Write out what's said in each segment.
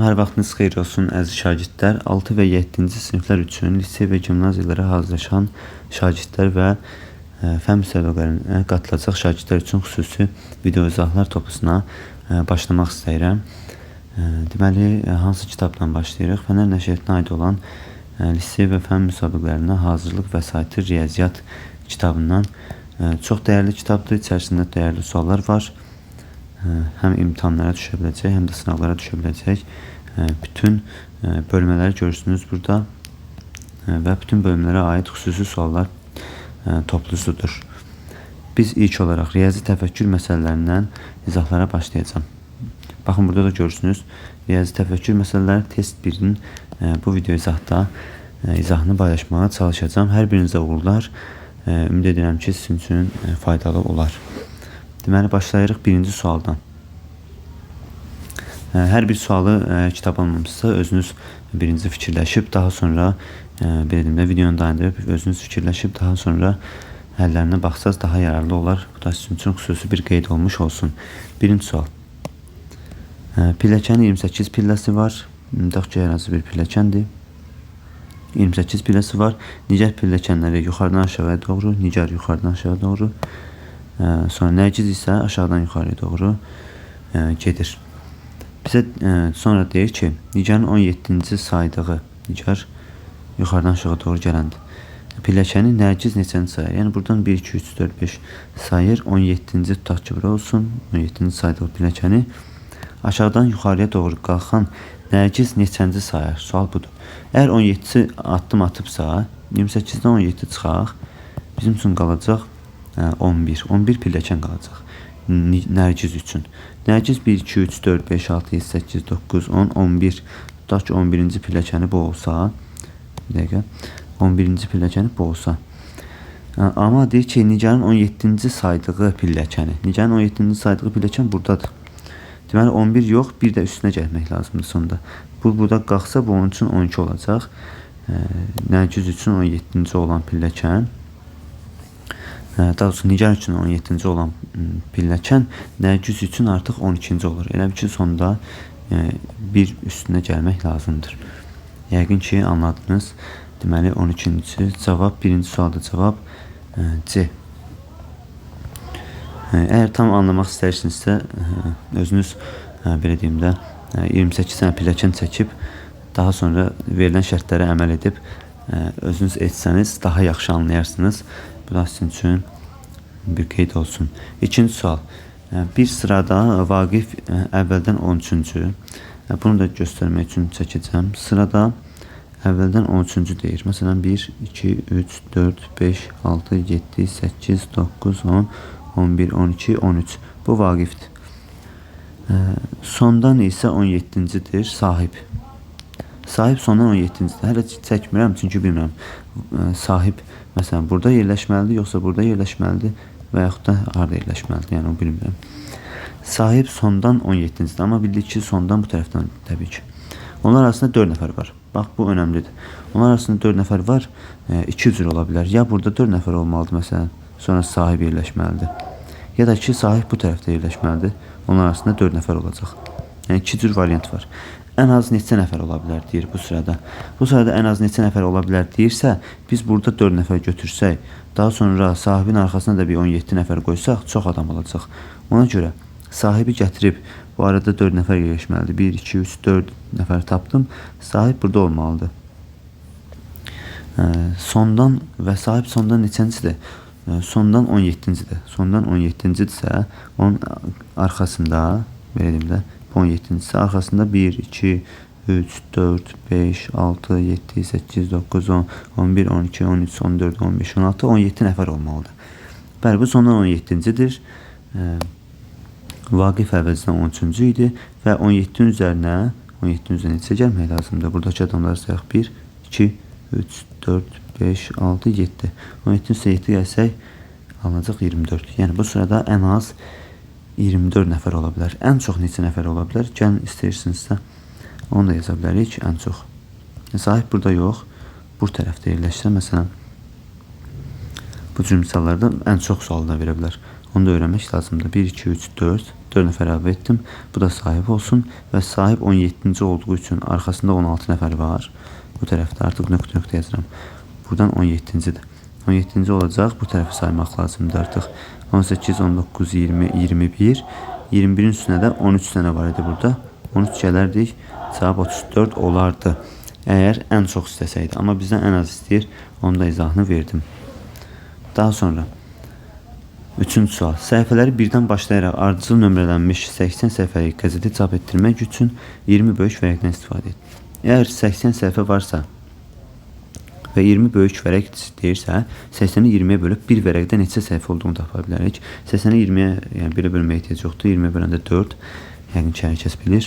hər vaxtınız xeyir olsun əziz şagirdlər. 6 və 7-ci siniflər üçün lisey və gimnaziyalara hazırlaşan şagirdlər və fən müsabiqələrinə qatılacaq şagirdlər üçün xüsusi video izahlar toplusuna başlamaq istəyirəm. Deməli, hansı kitabdan başlayırıq? Fənər nəşriyyətinə aid olan lisey və fən müsabiqələrinə hazırlıq vəsaiti riyaziyyat kitabından çox dəyərli kitabdır. İçərisində dəyərli suallar var. Həm imtahanlara düşə biləcək, həm də sınavlara düşə biləcək. Bütün bölmələri görürsünüz burada və bütün bölmələrə aid xüsusi suallar toplusudur. Biz ilk olaraq riyazi təfəkkür məsələlərindən izahlara başlayacağım. Baxın, burada da görürsünüz. Riyazi təfəkkür məsələləri test 1-in bu video izahda izahını paylaşmağa çalışacağım. Hər birinizə uğurlar. Ümid edirəm ki, sizin üçün faydalı olar. Deməli, başlayırıq birinci sualdan. Hər bir sualı kitab almamızsa özünüz birinci fikirləşib, daha sonra belirlimdə videonu dayandırıb özünüz fikirləşib, daha sonra həllərinə baxsaz daha yararlı olar. Bu da sizin üçün xüsusi bir qeyd olmuş olsun. Birinci sual. Pilləkənin 28 pilləsi var. Dağ ərazi bir pilləkəndir. 28 pilləsi var. Nigar pilləkənləri yuxarıdan aşağıya doğru, nigar yuxarıdan aşağı doğru. Sonra nərgiz isə aşağıdan yuxarıya doğru gedir. Bizə sonra deyir ki, nigarın 17-ci saydığı nigar yuxarıdan aşağı doğru gələndir. Pilləkəni nərgiz neçəni sayır? Yəni buradan 1, 2, 3, 4, 5 sayır. 17-ci tutaq ki, bura olsun. 17-ci saydığı pilləkəni aşağıdan yuxarıya doğru qalxan nərgiz neçənci sayır? Sual budur. Əgər 17-ci addım atıbsa, 28-dən 17 çıxaq, bizim üçün qalacaq 11. 11 pilləkən qalacaq nərgiz üçün. Nərgiz 1, 2, 3, 4, 5, 6, 7, 8, 9, 10, 11. Tutaq ki, 11-ci pilləkəni bu olsa, bir dəqiqə, 11-ci pilləkəni bu olsa. Amma deyir ki, nigarın 17-ci saydığı pilləkəni. Nigarın 17-ci saydığı pilləkən buradadır. Deməli, 11 yox, bir də üstünə gəlmək lazımdır sonda. Bu, burada qalxsa, bu onun üçün 12 olacaq. Nərgiz üçün 17-ci olan pilləkən. Daha doğrusu nigar üçün 17-ci olan pilləkən nərgiz üçün artıq 12-ci olur. Elə bir ki, sonda bir üstünə gəlmək lazımdır. Yəqin ki, anladınız. Deməli, 12-ci cavab, birinci sualda cavab C. Əgər tam anlamaq istəyirsinizsə, özünüz belə deyim də 28 dənə pilləkən çəkib, daha sonra verilən şərtlərə əməl edib özünüz etsəniz daha yaxşı anlayarsınız. Bu da sizin üçün bir qeyd olsun. İkinci sual. Bir sırada Vaqif əvvəldən 13-cü. Bunu da göstərmək üçün çəkəcəm. Sırada əvvəldən 13-cü deyir. Məsələn, 1, 2, 3, 4, 5, 6, 7, 8, 9, 10, 11, 12, 13. Bu Vaqifdir. Sondan isə 17-cidir sahib. Sahib sondan 17-cidir. Hələ çəkmirəm, çünki bilmirəm. Sahib, məsələn, burada yerləşməlidir, yoxsa burada yerləşməlidir və yaxud da harada yerləşməlidir, yəni o bilmirəm. Sahib sondan 17-cidir, amma bildik ki, sondan bu tərəfdən təbii ki. Onlar arasında 4 nəfər var. Bax, bu önəmlidir. Onlar arasında 4 nəfər var, 2 cür ola bilər. Ya burada 4 nəfər olmalıdır, məsələn, sonra sahib yerləşməlidir. Ya da ki, sahib bu tərəfdə yerləşməlidir. Onlar arasında 4 nəfər olacaq. Yəni, 2 cür variant var. Ən az neçə nəfər ola bilər deyir bu sırada. Bu sırada ən az neçə nəfər ola bilər deyirsə, biz burada 4 nəfər götürsək, daha sonra sahibin arxasına da bir 17 nəfər qoysaq, çox adam olacaq. Ona görə sahibi gətirib, bu arada 4 nəfər yerləşməlidir. 1, 2, 3, 4 nəfər tapdım. Sahib burada olmalıdır. Sondan və sahib sondan neçəncidir? Sondan 17-cidir. Sondan 17-cidirsə, onun arxasında, verəyim də, 17-cisi arxasında 1, 2, 3, 4, 5, 6, 7, 8, 9, 10, 11, 12, 13, 14, 15, 16, 17 nəfər olmalıdır. Bəli, bu sondan 17-cidir. Vaqif əvvəlcədən 13-cü idi və 17-nin üzərinə necə gəlmək lazımdır? Buradakı adamları sayaq 1, 2, 3, 4, 5, 6, 7. 17-nin üstə 7 gəlsək, alınacaq 24. Yəni, bu sırada ən az 24 nəfər ola bilər. Ən çox neçə nəfər ola bilər? Gəlin, istəyirsinizsə, onu da yaza bilərik, ən çox. Sahib burada yox, bu tərəfdə yerləşsə, məsələn, bu cür misallarda ən çox sualını verə bilər. Onu da öğrenmək lazımdır. 1, 2, 3, 4. 4 nəfər əlavə etdim. Bu da sahib olsun və sahib 17-ci olduğu üçün arxasında 16 nəfər var. Bu tərəfdə artıq nöqtə yazıram. Buradan 17-cidir. 17-ci olacaq. Bu tərəfi saymaq lazımdır artıq. 18, 19, 20, 21. 21'in üstünə də 13 dənə var idi burada. 13 gələrdik. Cavab 34 olardı. Əgər ən çox istəsəydi. Amma bizdən ən az istəyir. Onun da izahını verdim. Daha sonra 3-cü sual. Səhifələri birdən başlayaraq ardıcıl nömrələnmiş 80 səhifəlik qəzeti çap etdirmək üçün 20 böyük vərəqdən istifadə et. Əgər 80 səhifə varsa və 20 böyük vərəq deyirsə, 80-i 20-yə bölüb bir vərəqdə neçə səhifə olduğunu tapa bilərik. 80-i 20-yə yəni belə bölməyə ehtiyac yoxdur. 20-yə böləndə 4. Yəqin ki, hər kəs bilir.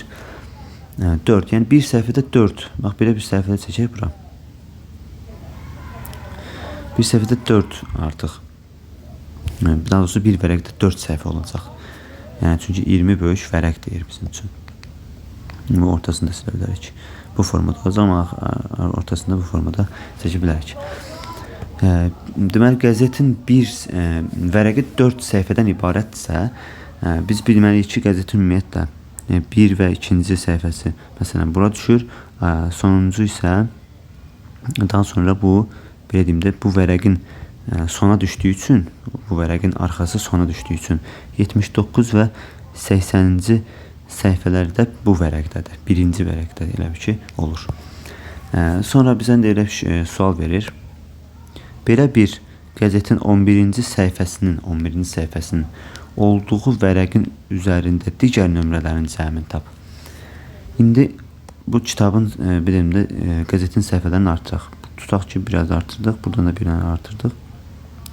4. Yəni bir səhifədə 4. Bax, belə bir səhifədə çəkək bura. Bir səhifədə 4 artıq. Daha doğrusu bir vərəqdə 4 səhifə olacaq. Yəni çünki 20 böyük vərəq deyir bizim üçün. Bu ortasında silə bilərik. Bu formada olacaq, amma ortasında bu formada çəkə bilərik. Deməli, qəzetin bir vərəqi 4 səhifədən ibarətsə, biz bilməliyik ki, qəzetin ümumiyyətlə 1 və 2-ci səhifəsi məsələn bura düşür. Sonuncu isə daha sonra bu belə deyim də bu vərəqin sona düşdüyü üçün, bu vərəqin arxası sona düşdüyü üçün 79 və 80-ci səhifələrdə bu vərəqdədir. Birinci vərəqdə elə bir ki olur. Sonra bizə də elə bir sual verir. Belə bir qəzetin 11-ci səhifəsinin olduğu vərəqin üzərində digər nömrələrin cəmini tap. İndi bu kitabın bilimdə qəzetin səhifələrini artıraq. Tutaq ki, biraz artırdıq. Buradan da bir dənə artırdıq.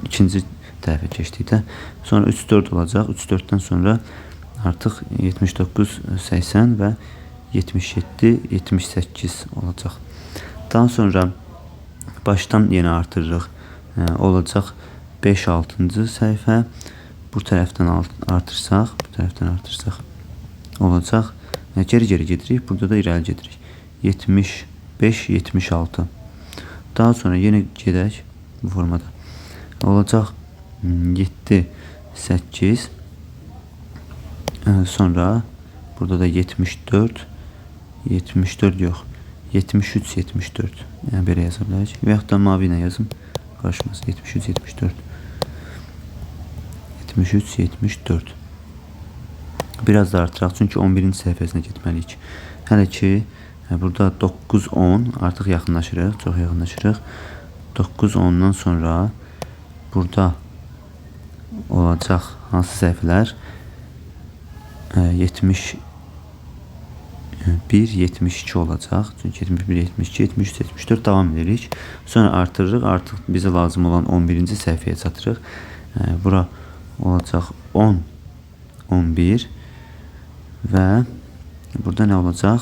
İkinci tərəfə keçdikdə. Sonra 3-4 olacaq. 3-4-dən sonra artıq 79, 80 və 77, 78 olacaq. Daha sonra başdan yenə artırırıq. Olacaq 5-6-cı səhifə. Bu tərəfdən artırsaq, olacaq. Geri gedirik. Burada da irəli gedirik. 75, 76. Daha sonra yenə gedək bu formada. Olacaq 7, 8. Sonra burada da 74, 74 yox. 73, 74. Yəni belə yaza bilərik. Və yaxud da mavi ilə yazım. Qarışmaz. 73, 74. 73, 74. Biraz da artıraq. Çünki 11-ci səhifəsinə getməliyik. Hələ ki, burada 9, 10 artıq yaxınlaşırıq. Çox yaxınlaşırıq. 9, 10-dan sonra burada olacaq hansı səhifələr? 71, 72 olacaq. Çünki 71, 72, 73, 74 davam edirik. Sonra artırırıq. Artıq bizə lazım olan 11-ci səhifəyə çatırıq. Bura olacaq 10, 11 və burada nə olacaq?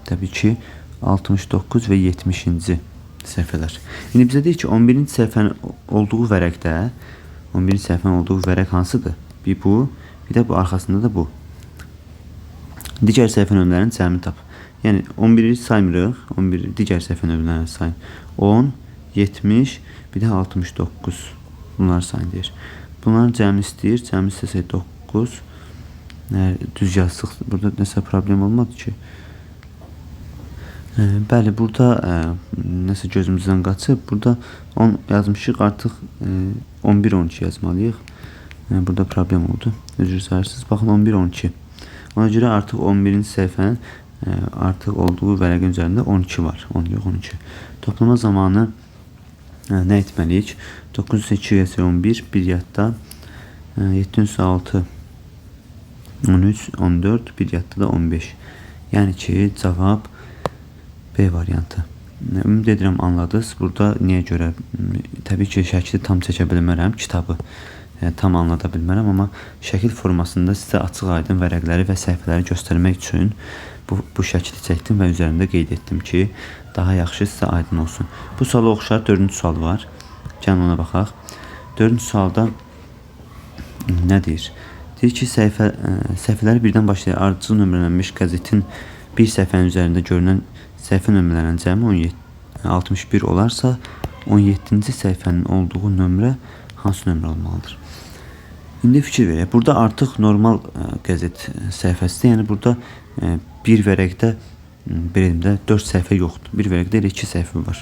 Təbii ki 69 və 70-ci səhifələr. İndi bizə deyir ki 11-ci səhifənin olduğu vərəqdə 11-ci səhifənin olduğu vərəq hansıdır? Bir bu, bir də bu arxasında da bu. Digər səhifə nömrələrinin cəmini tap. Yəni 11-ci saymırıq. 11 digər səhifə nömrələrini sayın. 10, 70, bir də 69. Bunlar sayın deyir. Bunların cəmi istəyir. Cəmi istəsək 9. Düz yazsıq. Burada nəsə problem olmadı ki. Bəli, burada nəsə gözümüzdən qaçıb. Burada 10 yazmışıq. Artıq 11, 12 yazmalıyıq. Burada problem oldu. Üzr istəyirsiniz. Baxın 11, 12. Ona görə artıq 11-ci səhifənin artıq olduğu vərəqin üzərində 12 var. 10 yox, 12. Toplama zamanı nə etməliyik? 9 + 2 = 11, 1 yadda. 7 + 6 13, 14, 1 yadda da 15. Yəni ki, cavab B variantı. Ümid edirəm anladınız. Burada niyə görə? Təbii ki, şəkli tam çəkə bilmərəm, kitabı tam anlada bilmərəm, amma şəkil formasında sizə açıq aydın vərəqləri və səhifələri göstərmək üçün bu şəkli çəkdim və üzərində qeyd etdim ki, daha yaxşı sizə aydın olsun. Bu suala oxşar 4-cü sual var. Gəlin ona baxaq. 4-cü sualda nə deyir? Deyir ki, səhifələri birdən başlayır. Ardıcıl nömrələnmiş qəzetin bir səhifənin üzərində görünən səhifə nömrələrinin cəmi 61 olarsa, 17-ci səhifənin olduğu nömrə hansı nömrə olmalıdır? İndi fikir verək. Burada artıq normal qəzet səhifəsidir. Yəni burada bir vərəqdə birimdə 4 səhifə yoxdur. Bir vərəqdə elə 2 səhifə var.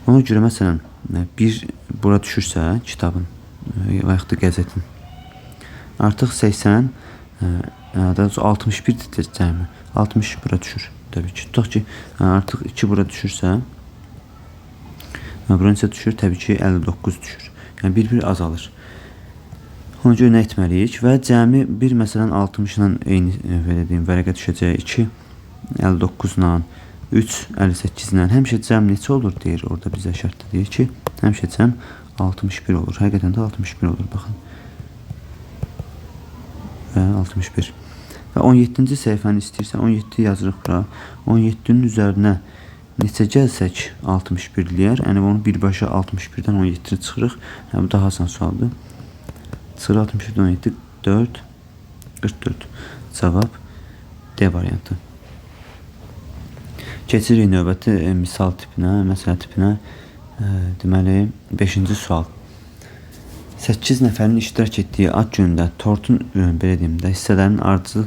Ona görə məsələn bir bura düşürsə kitabın və yaxud da qəzetin artıq 80 daha 61-dir cəmi. 60 bura düşür. Təbii ki. Tutaq ki artıq 2 bura düşürsə bura neçə düşür? Təbii ki 59 düşür. Yəni bir azalır. Ona görə nə etməliyik? Və cəmi bir məsələn 60 ilə eyni belə deyim vərəqə düşəcək 2 59 ilə 3 58 ilə həmişə cəm neçə olur deyir. Orada bizə şərtdə deyir ki, həmişə cəm 61 olur. Həqiqətən də 61 olur baxın. Və 61. Və 17-ci səhifəni istəyirsən 17 yazırıq bura. 17-nin üzərinə neçə gəlsək 61 eləyər. Yəni onu birbaşa 61-dən 17-ni çıxırıq. Yəni bu daha asan sualdır. Çıxır 61-dən 17 4 44. Cavab D variantı. Keçirik növbəti misal tipinə, məsələ tipinə. Deməli 5-ci sual. 8 nəfərin iştirak etdiyi ad günündə tortun belə deyim də hissələrin ardıcıl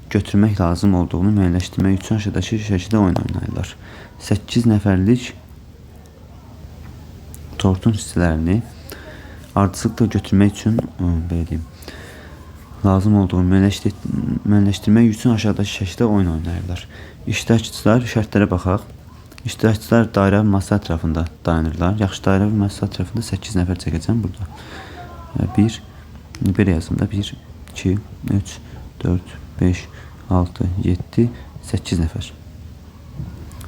götürmək lazım olduğunu müəyyənləşdirmək üçün aşağıdakı şəkildə oyun oynayırlar. 8 nəfərlik tortun hissələrini ardıcılıqla götürmək üçün belə deyim lazım olduğunu müəyyənləşdirmək üçün aşağıdakı şəkildə oyun oynayırlar. İştirakçılar şərtlərə baxaq. İştirakçılar dairə və masa ətrafında dayanırlar. Yaxşı, dairə və masa ətrafında 8 nəfər çəkəcəm burada. 1 belə yazım da 1 2 3 4 5 6 7 8 nəfər.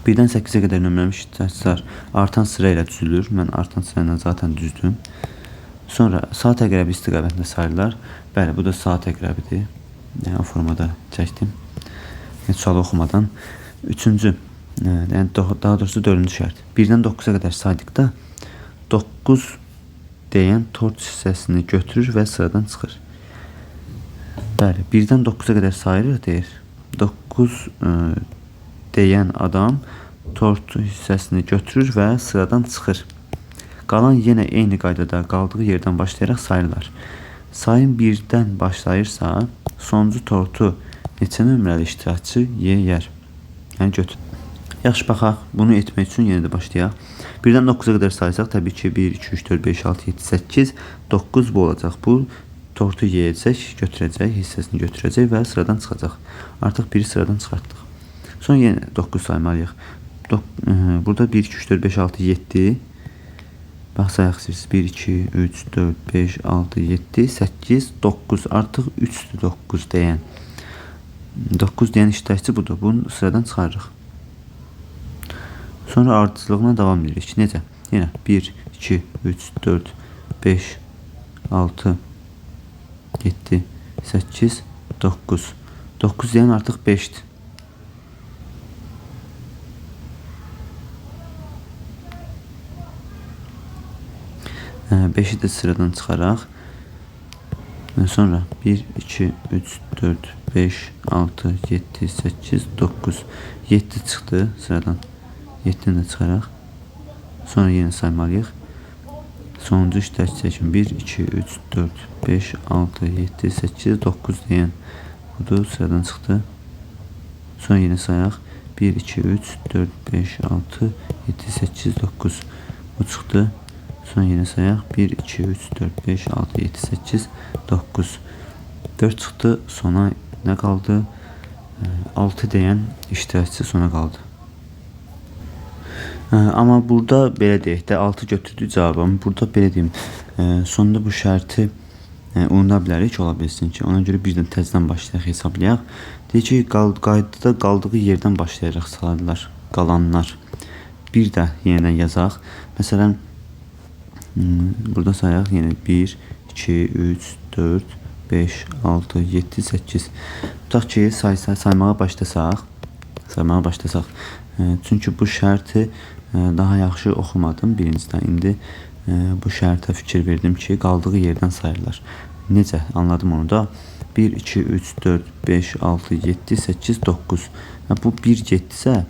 1-dən 8-ə qədər nömrələmiş iştirakçılar artan sıra ilə düzülür. Mən artan sıra ilə zaten düzdüm. Sonra saat əqrəbi istiqamətində sayırlar. Bəli, bu da saat əqrəbidir. Yəni o formada çəkdim. Sualı oxumadan. Üçüncü, yəni daha doğrusu 4-cü şərt. 1-dən 9-a qədər saydıqda 9 deyən tort hissəsini götürür və sıradan çıxır. Bəli, 1-dən 9-a qədər sayırıq deyir. 9 deyən adam tort hissəsini götürür və sıradan çıxır. Qalan yenə eyni qaydada qaldığı yerdən başlayaraq sayırlar. Sayın 1-dən başlayırsa sonuncu tortu neçə nömrəli iştirakçı yeyər? Yəni götür. Yaxşı, baxaq. Bunu etmək üçün yenə də başlayaq. 1-dən 9-a qədər saysaq təbii ki 1 2 3 4 5 6 7 8 9 bu olacaq. Bu tortu yeyəcək, götürəcək, hissəsini götürəcək və sıradan çıxacaq. Artıq biri sıradan çıxartdıq. Sonra yenə 9 saymalıyıq. Burada 1 2 3 4 5 6 7 bax sayaq siz 1 2 3 4 5 6 7 8 9 artıq 3'dür 9 deyən. 9 deyən iştirakçı budur. Bunu sıradan çıxarırıq. Sonra ardıcılığına davam edirik. Necə? Yenə 1 2 3 4 5 6 7 8 9 9 deyən artıq 5'dir. Beşi də sıradan çıxaraq. Sonra 1 2 3 4 5 6 7 8 9 7 çıxdı sıradan. 7'ni də çıxaraq. Sonra yenə saymalıyıq. Sonuncu iştirakçı seçim 1 2 3 4 5 6 7 8 9 deyən budur, sıradan çıxdı. Sonra yenə sayaq. 1 2 3 4 5 6 7 8 9 bu çıxdı. Sonra yenə sayaq. 1 2 3 4 5 6 7 8 9 4 çıxdı. Sona nə qaldı? 6 deyən iştirakçı sona qaldı. Amma burada belə deyək də 6 götürdü cavabım. Burada belə deyim, sonunda bu şərti unuda bilərik, ola bilsin ki. Ona görə birdən təzədən başlayaq, hesablayaq. Deyək ki, qaydada qaldığı yerdən başlayaraq sayırlar, qalanlar. Bir də yenidən yazaq. Məsələn, burada sayaq yenə 1 2 3 4 5 6 7 8. Tutaq ki, saymağa başlasaq. Çünki bu şərti daha yaxşı oxumadım birincidən. İndi bu şərtə fikir verdim ki, qaldığı yerdən sayırlar. Necə? Anladım onu da. 1 2 3 4 5 6 7 8 9. Bu 1 getdisə,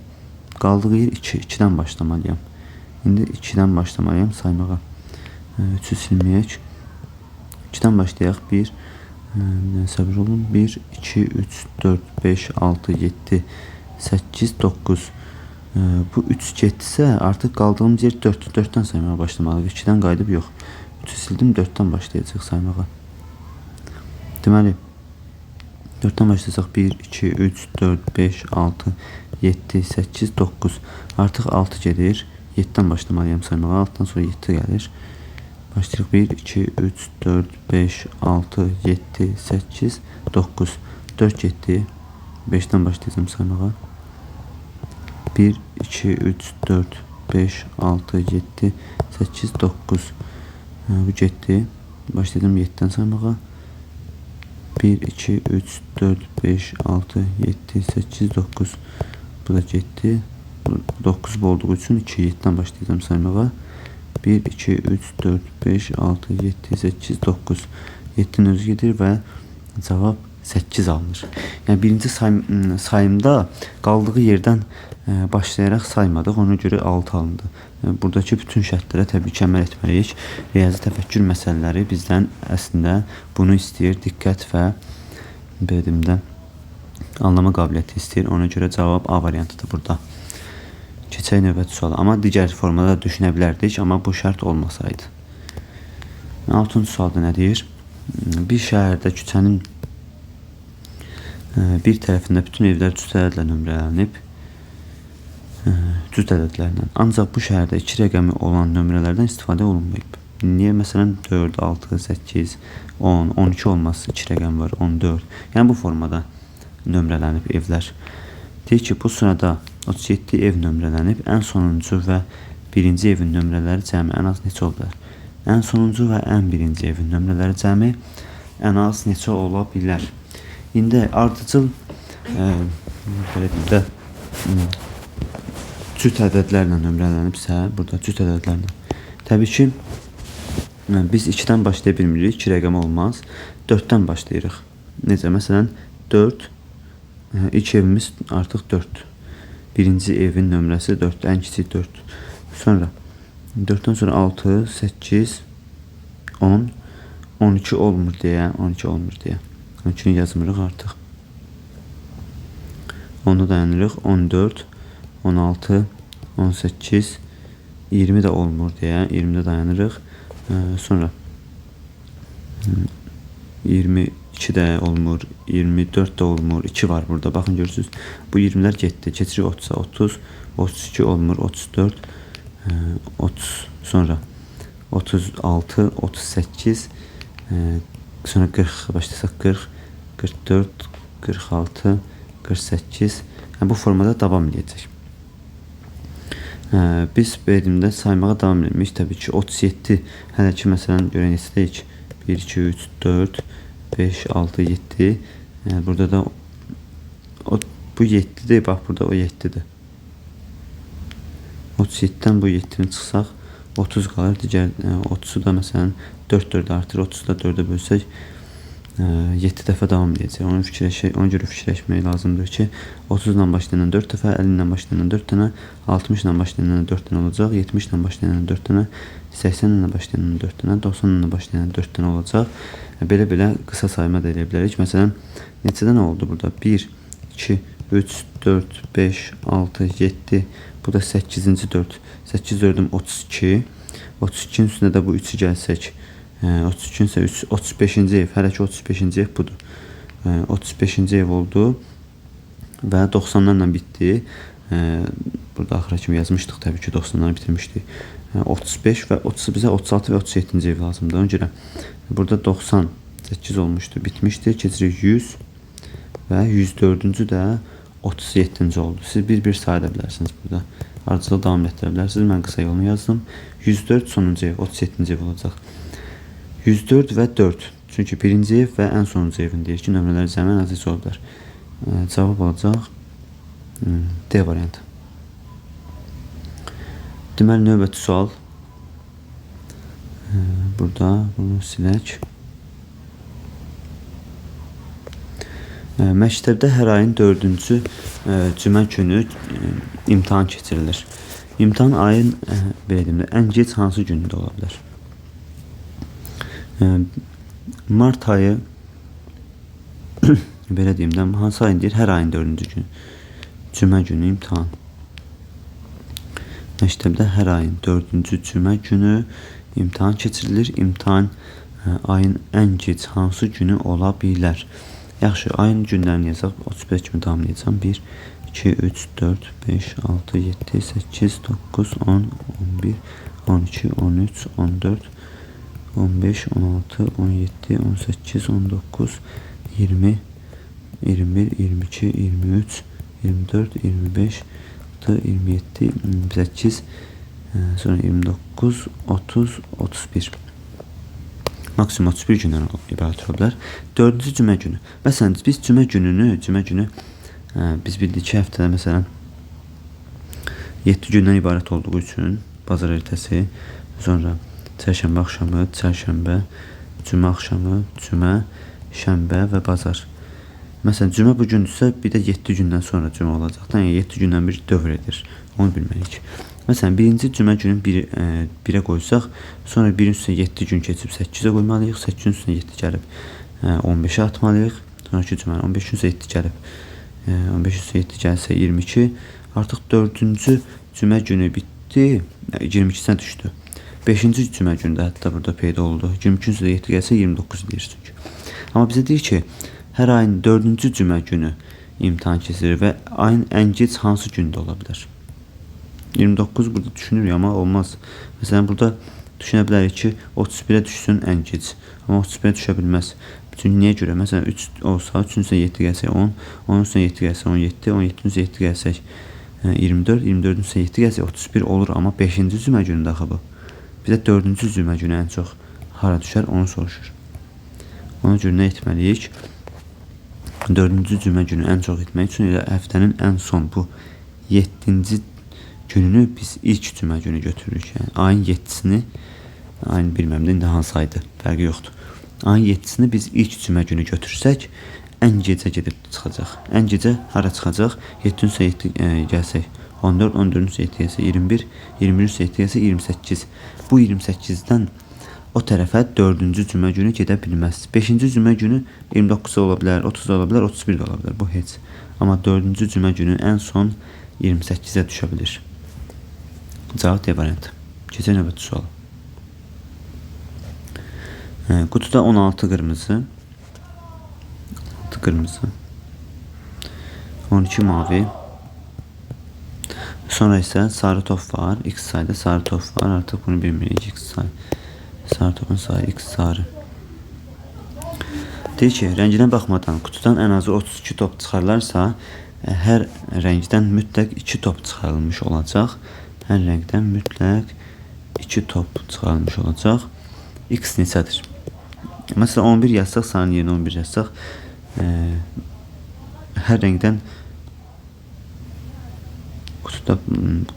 qaldığı yer 2. 2-dən başlamalıyam. İndi 2-dən başlamalıyam saymağa. 3'ü silməyək. 2'dən başlayaq. 1, səbir olun. 1, 2, 3, 4, 5, 6, 7, 8, 9. Bu 3 getsə artıq qaldığımız yer 4. 4'dən saymağa başlamalıyıq. 2'dən qayıdıb yox. 3'ü sildim, 4'dən başlayacaq saymağa. Deməli 4'dən başlasaq 1, 2, 3, 4, 5, 6, 7, 8, 9. Artıq 6 gedir. 7'dən başlamalıyam saymağa. 6'dan sonra 7 gəlir. Başlayırıq. 1, 2, 3, 4, 5, 6, 7, 8, 9. 4 getdi. 5'dən başlayacağım saymağa. 1, 2, 3, 4, 5, 6, 7, 8, 9. Bu getdi. Başlayacağım 7'dən saymağa. 1, 2, 3, 4, 5, 6, 7, 8, 9. Bu da getdi. 9 olduğu üçün 2, 7'dən başlayacağım saymağa. 1, 2, 3, 4, 5, 6, 7, 8, 9. 7'nin özü gedir və cavab 8 alınır. Yəni birinci sayımda qaldığı yerdən başlayaraq saymadıq. Ona görə 6 alındı. Buradakı bütün şərtlərə təbii ki əməl etməliyik. Riyazi təfəkkür məsələləri bizdən əslində bunu istəyir. Diqqət və belə deyim də anlama qabiliyyəti istəyir. Ona görə cavab A variantıdır burada. Keçək növbəti suala. Amma digər formada düşünə bilərdik, amma bu şərt olmasaydı. 6-cı sualda nə deyir? Bir şəhərdə küçənin bir tərəfində bütün evlər cüt ədədlə nömrələnib. Cüt ədədlərlə. Ancaq bu şəhərdə 2 rəqəmi olan nömrələrdən istifadə olunmayıb. Niyə? Məsələn 4, 6, 8, 10, 12 olmazsa 2 rəqəm var, 14. Yəni bu formada nömrələnib evlər. Deyir ki, bu sırada 37 ev nömrələnib. Ən sonuncu və birinci evin nömrələri cəmi ən az neçə ola bilər? Ən sonuncu və ən birinci evin nömrələri cəmi ən az neçə ola bilər? İndi ardıcıl belə deyim də cüt ədədlərlə nömrələnibsə, burada cüt ədədlərlə. Təbii ki, biz 2'dən başlaya bilmirik, 2 rəqəm olmaz. 4'dən başlayırıq. Necə? Məsələn, 4, ilk evimiz artıq 4. Birinci evin nömrəsi 4, ən kiçik 4. Sonra 4'dən sonra 6, 8, 10, 12 olmur deyə, 12 olmur deyə. 12'ni yazmırıq artıq. 10'da dayanırıq, 14, 16, 18, 20 də olmur deyə, 20'də dayanırıq. Sonra 22 də olmur, 24 də olmur, 2 var burada. Baxın görürsünüz. Bu 20'lər getdi. Keçirik 30'a, 30, 32 olmur, 34, 30, sonra 36, 38, sonra 40 başlasaq 40, 44, 46, 48. Yəni bu formada davam edəcək. Biz bölümdə saymağa davam etmiş. Təbii ki 37 hələ ki məsələn görək neçədəyik? 1, 2, 3, 4, 5, 6, 7. Burada da bu 7'dir. Bax burada o 7'dir. 37'dən bu 7'ni çıxsaq 30 qalır. Digər 30'u da məsələn 4 4 artır. 30'u da 4'ə bölsək 7 dəfə davam edəcək. Ona görə fikirləşmək lazımdır ki 30 ilə başlayan 4 dəfə, 50 ilə başlayan 4 dənə, 60 ilə başlayan 4 dənə olacaq, 70 ilə başlayan 4 dənə, 80 ilə başlayan 4 dənə, 90 ilə başlayan 4 dənə olacaq. Belə qısa sayma da edə bilərik. Məsələn, neçə dənə oldu burada? 1, 2, 3, 4, 5, 6, 7. Bu da 8-ci 4. 8 4'üm 32. 32'nin üstündə də bu 3'ü gəlsək, 33 ise 35. ev. Hələ ki 35. ev budur. 35. ev oldu və 90'larla bitdi. Burada axıra kimi yazmışdıq təbii ki 90'ları bitirmişdik. 35 və 30 bizə 36 və 37. ev lazımdır. Ona görə burada 98 olmuşdu, bitmişdi. Keçirik 100 və 104-cü də 37-ci oldu. Siz bir sayda bilərsiniz burada. Ardıcıl davam etdirə bilərsiniz. Mən qısa yolunu yazdım. 104 sonuncu ev, 37-ci ev olacaq. 104 və 4. Çünki birinci ev və ən sonuncu evin deyir ki, nömrələri cəmi ən az neçə ola bilər? Cavab olacaq D variantı. Deməli, növbəti sual. Burada bunu silək. Məktəbdə hər ayın 4-cü cümə günü imtahan keçirilir. İmtahan ayın belə deyim də, ən gec hansı günündə ola bilər? Mart ayı belə deyim də, hansı ayın deyir? Hər ayın 4-cü günü. Cümə günü imtahan. Məktəbdə hər ayın 4-cü cümə günü imtahan keçirilir. İmtahan ayın ən gec hansı günü ola bilər? Yaxşı, ayın günlərini yazaq. 35 kimi tamamlayacağam. 1, 2, 3, 4, 5, 6, 7, 8, 9, 10, 11, 12, 13, 14, 15, 16, 17, 18, 19, 20, 21, 22, 23, 24, 25, 27, 28, sonra 29, 30, 31. Maksimum 31 gündən ibarət ola bilər. 4-cü cümə günü. Məsələn, biz cümə günü biz bildik ki, həftədə məsələn 7 gündən ibarət olduğu üçün bazar ertəsi, sonra çərşənbə axşamı, çərşənbə, cümə axşamı, cümə, şənbə və bazar. Məsələn, cümə bu gündürsə, bir də 7 gündən sonra cümə olacaq. Yəni 7 gündən bir dövr edir. Onu bilməliyik. Məsələn, birinci cümə günü 1-ə qoysaq, sonra 1-in üstünə 7 gün keçib 8-ə qoymalıyıq. 8-in üstünə 7 gəlib 15-ə atmalıyıq. Sonraki cümə 15-in üstünə 7 gəlib 15-in üstünə 7 gəlsə 22. Artıq 4-cü cümə günü bitdi. 22-sinə düşdü. 5-ci cümə günü də hətta burada peyda oldu. 22-in üstünə 7 gəlsə 29 deyir çünki. Amma bizə deyir ki, hər ayın 4-cü cümə günü imtahan keçirir və ayın ən gec hansı gündə ola bilər? 29 burada düşünür ama olmaz. Mesela burada düşünə bilərik ki, 31'e düşsün ən gec. Amma 31'e düşə bilməz. Çünki niyə görə? Məsələn 3 olsa, 3-ün üstünə 7 gəlsək 10, 10-un üstünə 7 gəlsək 17, 17-in üstünə 7 gəlsək 24, 24-ün üstünə 7 gəlsək 31 olur. Amma 5-ci cümə günündə axı bu. Bizə 4-cü cümə günü ən çox hara düşər onu soruşur. Ona görə nə etməliyik? 4-cü cümə günü ən çox etmək üçün elə həftənin ən son bu 7-ci gününü biz ilk cümə günü götürürük. Yəni ayın 7-sini, ayın bilməm də indi hansı aydı, fərqi yoxdur. Ayın 7-sini biz ilk cümə günü götürsək, ən gecə gedib çıxacaq. Ən gecə hara çıxacaq? 7-ün üstə 7 gəlsək 14, 14-ün üstə 7 gəlsək 21, 21-ün üstə 7 gəlsək 28. Bu 28-dən o tərəfə 4-cü cümə günü gedə bilməz. 5-ci cümə günü 29 ola bilər, 30 ola bilər, 31 ola bilər. Bu heç. Amma 4-cü cümə günü ən son 28-ə düşə bilir. Cavab D variantı. Keçək növbəti suala. Qutuda 16 qırmızı, 6 qırmızı, 12 mavi, sonra isə sarı top var. X sayda sarı top var. Artıq bunu bilmirik. X sayı. Sarı topun sayı X sarı. Deyir ki, rənginə baxmadan qutudan ən azı 32 top çıxarlarsa, hər rəngdən mütləq 2 top çıxarılmış olacaq. Hər rəngdən mütləq 2 top çıxarılmış olacaq. X neçədir? Məsələn 11 yazsaq, sarının yerinə 11 yazsaq, hər rəngdən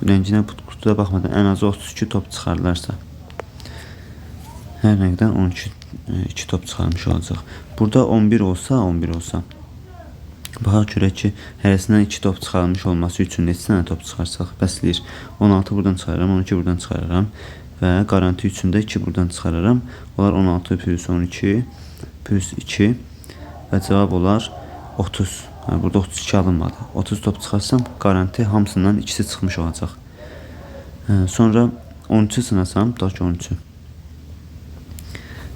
rənginə qutuda baxmadan ən azı 32 top çıxarılarsa, hər rəngdən 2 top çıxarmış olacaq. Burada 11 olsa, baxaq görək ki, hərəsindən 2 top çıxarılmış olması üçün neçə dənə top çıxarsaq bəsləyir. 16 buradan çıxararam, 12 buradan çıxararam və qaranti üçün də 2 buradan çıxararam. Olar 16 plus 12 plus 2 və cavab olar 30. Yəni, burada 32 alınmadı. 30 top çıxarsam qaranti hamısından ikisi çıxmış olacaq. Sonra 13 sınasam, tutaq ki 13.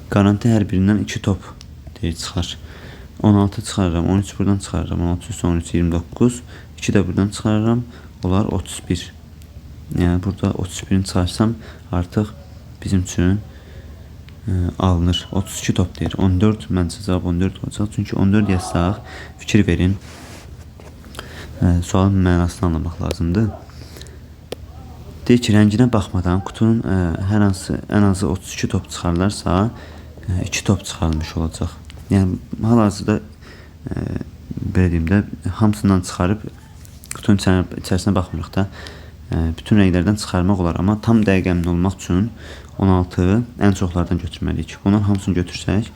Qaranti hər birindən 2 top deyir çıxar. 16 çıxarıram, 13 buradan çıxarıram, 16 üstə 13, 29, 2 də buradan çıxarıram, olar 31. Yəni burada 31'ini çıxarsam artıq bizim üçün alınır. 32 top deyir. 14, məncə cavab 14 olacaq. Çünki 14 yazsaq, fikir verin, sualın mənasını anlamaq lazımdır. Deyir ki, rənginə baxmadan qutunun ən azı 32 top çıxarlarsa, 2 top çıxarılmış olacaq. Yəni hal-hazırda belə deyim də, hamısından çıxarıb qutunun içərisinə baxmırıq da, bütün rənglərdən çıxarmaq olar, amma tam dəqiq əmin olmaq üçün 16 ən çoxlardan götürməliyik. Bunların hamısını götürsək,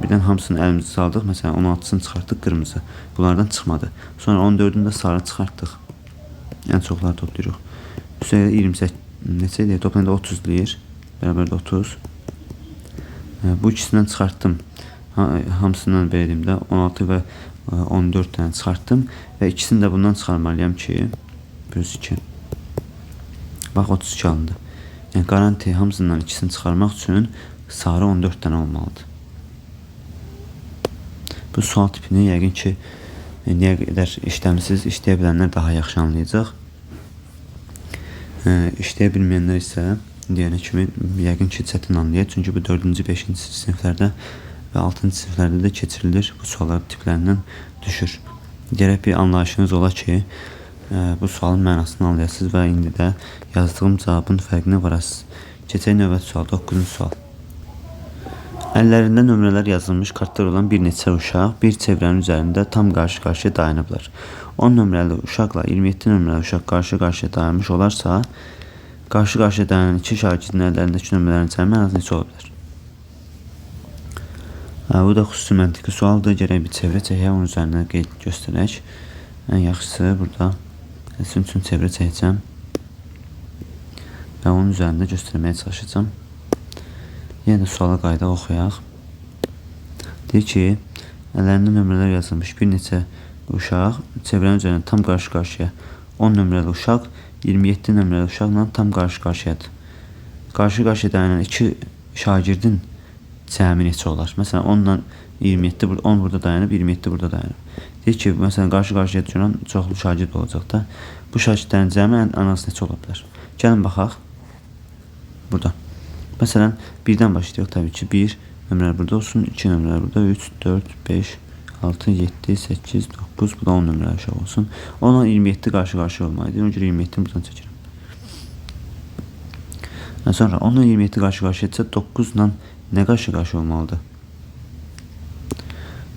birdən hamısını əlimizi saldıq, məsələn 16'sını çıxartdıq qırmızı, bunlardan çıxmadı. Sonra 14'ünü də sarı çıxartdıq, ən çoxları toplayırıq. Üstəyə 28 neçə deyir, toplayında 30 deyir, bərabər də 30. Bu ikisindən çıxartdım. Hamısından verdiyimdə 16 və 14 dənə çıxartdım və ikisini də bundan çıxarmalıyam ki, plus 2. Bax 32 alındı. Yəni garanti hamısından ikisini çıxarmaq üçün sarı 14 dənə olmalıdır. Bu sual tipini yəqin ki, niyə qədər işləmisiniz, işləyə bilənlər daha yaxşı anlayacaq. İşləyə bilməyənlər isə deyənə kimi yəqin ki, çətin anlayır. Çünki bu 4-cü, 5-ci siniflərdə və 6-cı siniflərdə də keçirilir. Bu suallar tiplərindən düşür. Gərək bir anlayışınız ola ki, bu sualın mənasını anlayasınız və indi də yazdığım cavabın fərqinə varasınız. Keçək növbəti sual, 9-cu sual. Əllərində nömrələr yazılmış kartlar olan bir neçə uşaq bir çevrənin üzərində tam qarşı-qarşıya dayanıblar. 10 nömrəli uşaqla 27 nömrəli uşaq qarşı-qarşıya dayanmış olarsa, qarşı-qarşıya dayanan iki şagirdin əllərindəki nömrələrin cəmi ən az neçə ola bilər? Bu da xüsusi məntiqi sualdır. Gərək bir çevrə çəkək, onun üzərinə qeyd göstərək. Ən yaxşısı burada sizin üçün çevrə çəkəcəm və onun üzərində göstərməyə çalışacağım. Yenə də suala qayda oxuyaq. Deyir ki, əllərində nömrələr yazılmış bir neçə uşaq çevrənin üzərində tam qarşı-qarşıya 10 nömrəli uşaq 27 nömrəli uşaqla tam qarşı-qarşıyadır. Qarşı-qarşıya dayanan iki şagirdin cəmi neçə olar? Məsələn, 10 ilə 27, 10 burada dayanıb, 27 burada dayanıb. Deyir ki, məsələn, qarşı-qarşıya duran çoxlu şagird olacaq da. Bu şagirdlərin cəmi ən az neçə ola bilər? Gəlin baxaq. Burada. Məsələn, 1-dən başlayaq təbii ki, 1 nömrələr burada olsun, 2 nömrələr burada, 3, 4, 5, 6, 7, 8, 9, bu da 10 nömrələr uşaq olsun. 10 ilə 27 qarşı-qarşıya olmalıydı. Ona görə 27-ni buradan çəkirəm. Sonra 10 ilə 27 qarşı-qarşıya etsə, 9 ilə nə qarşı-qarşıya olmalıdır?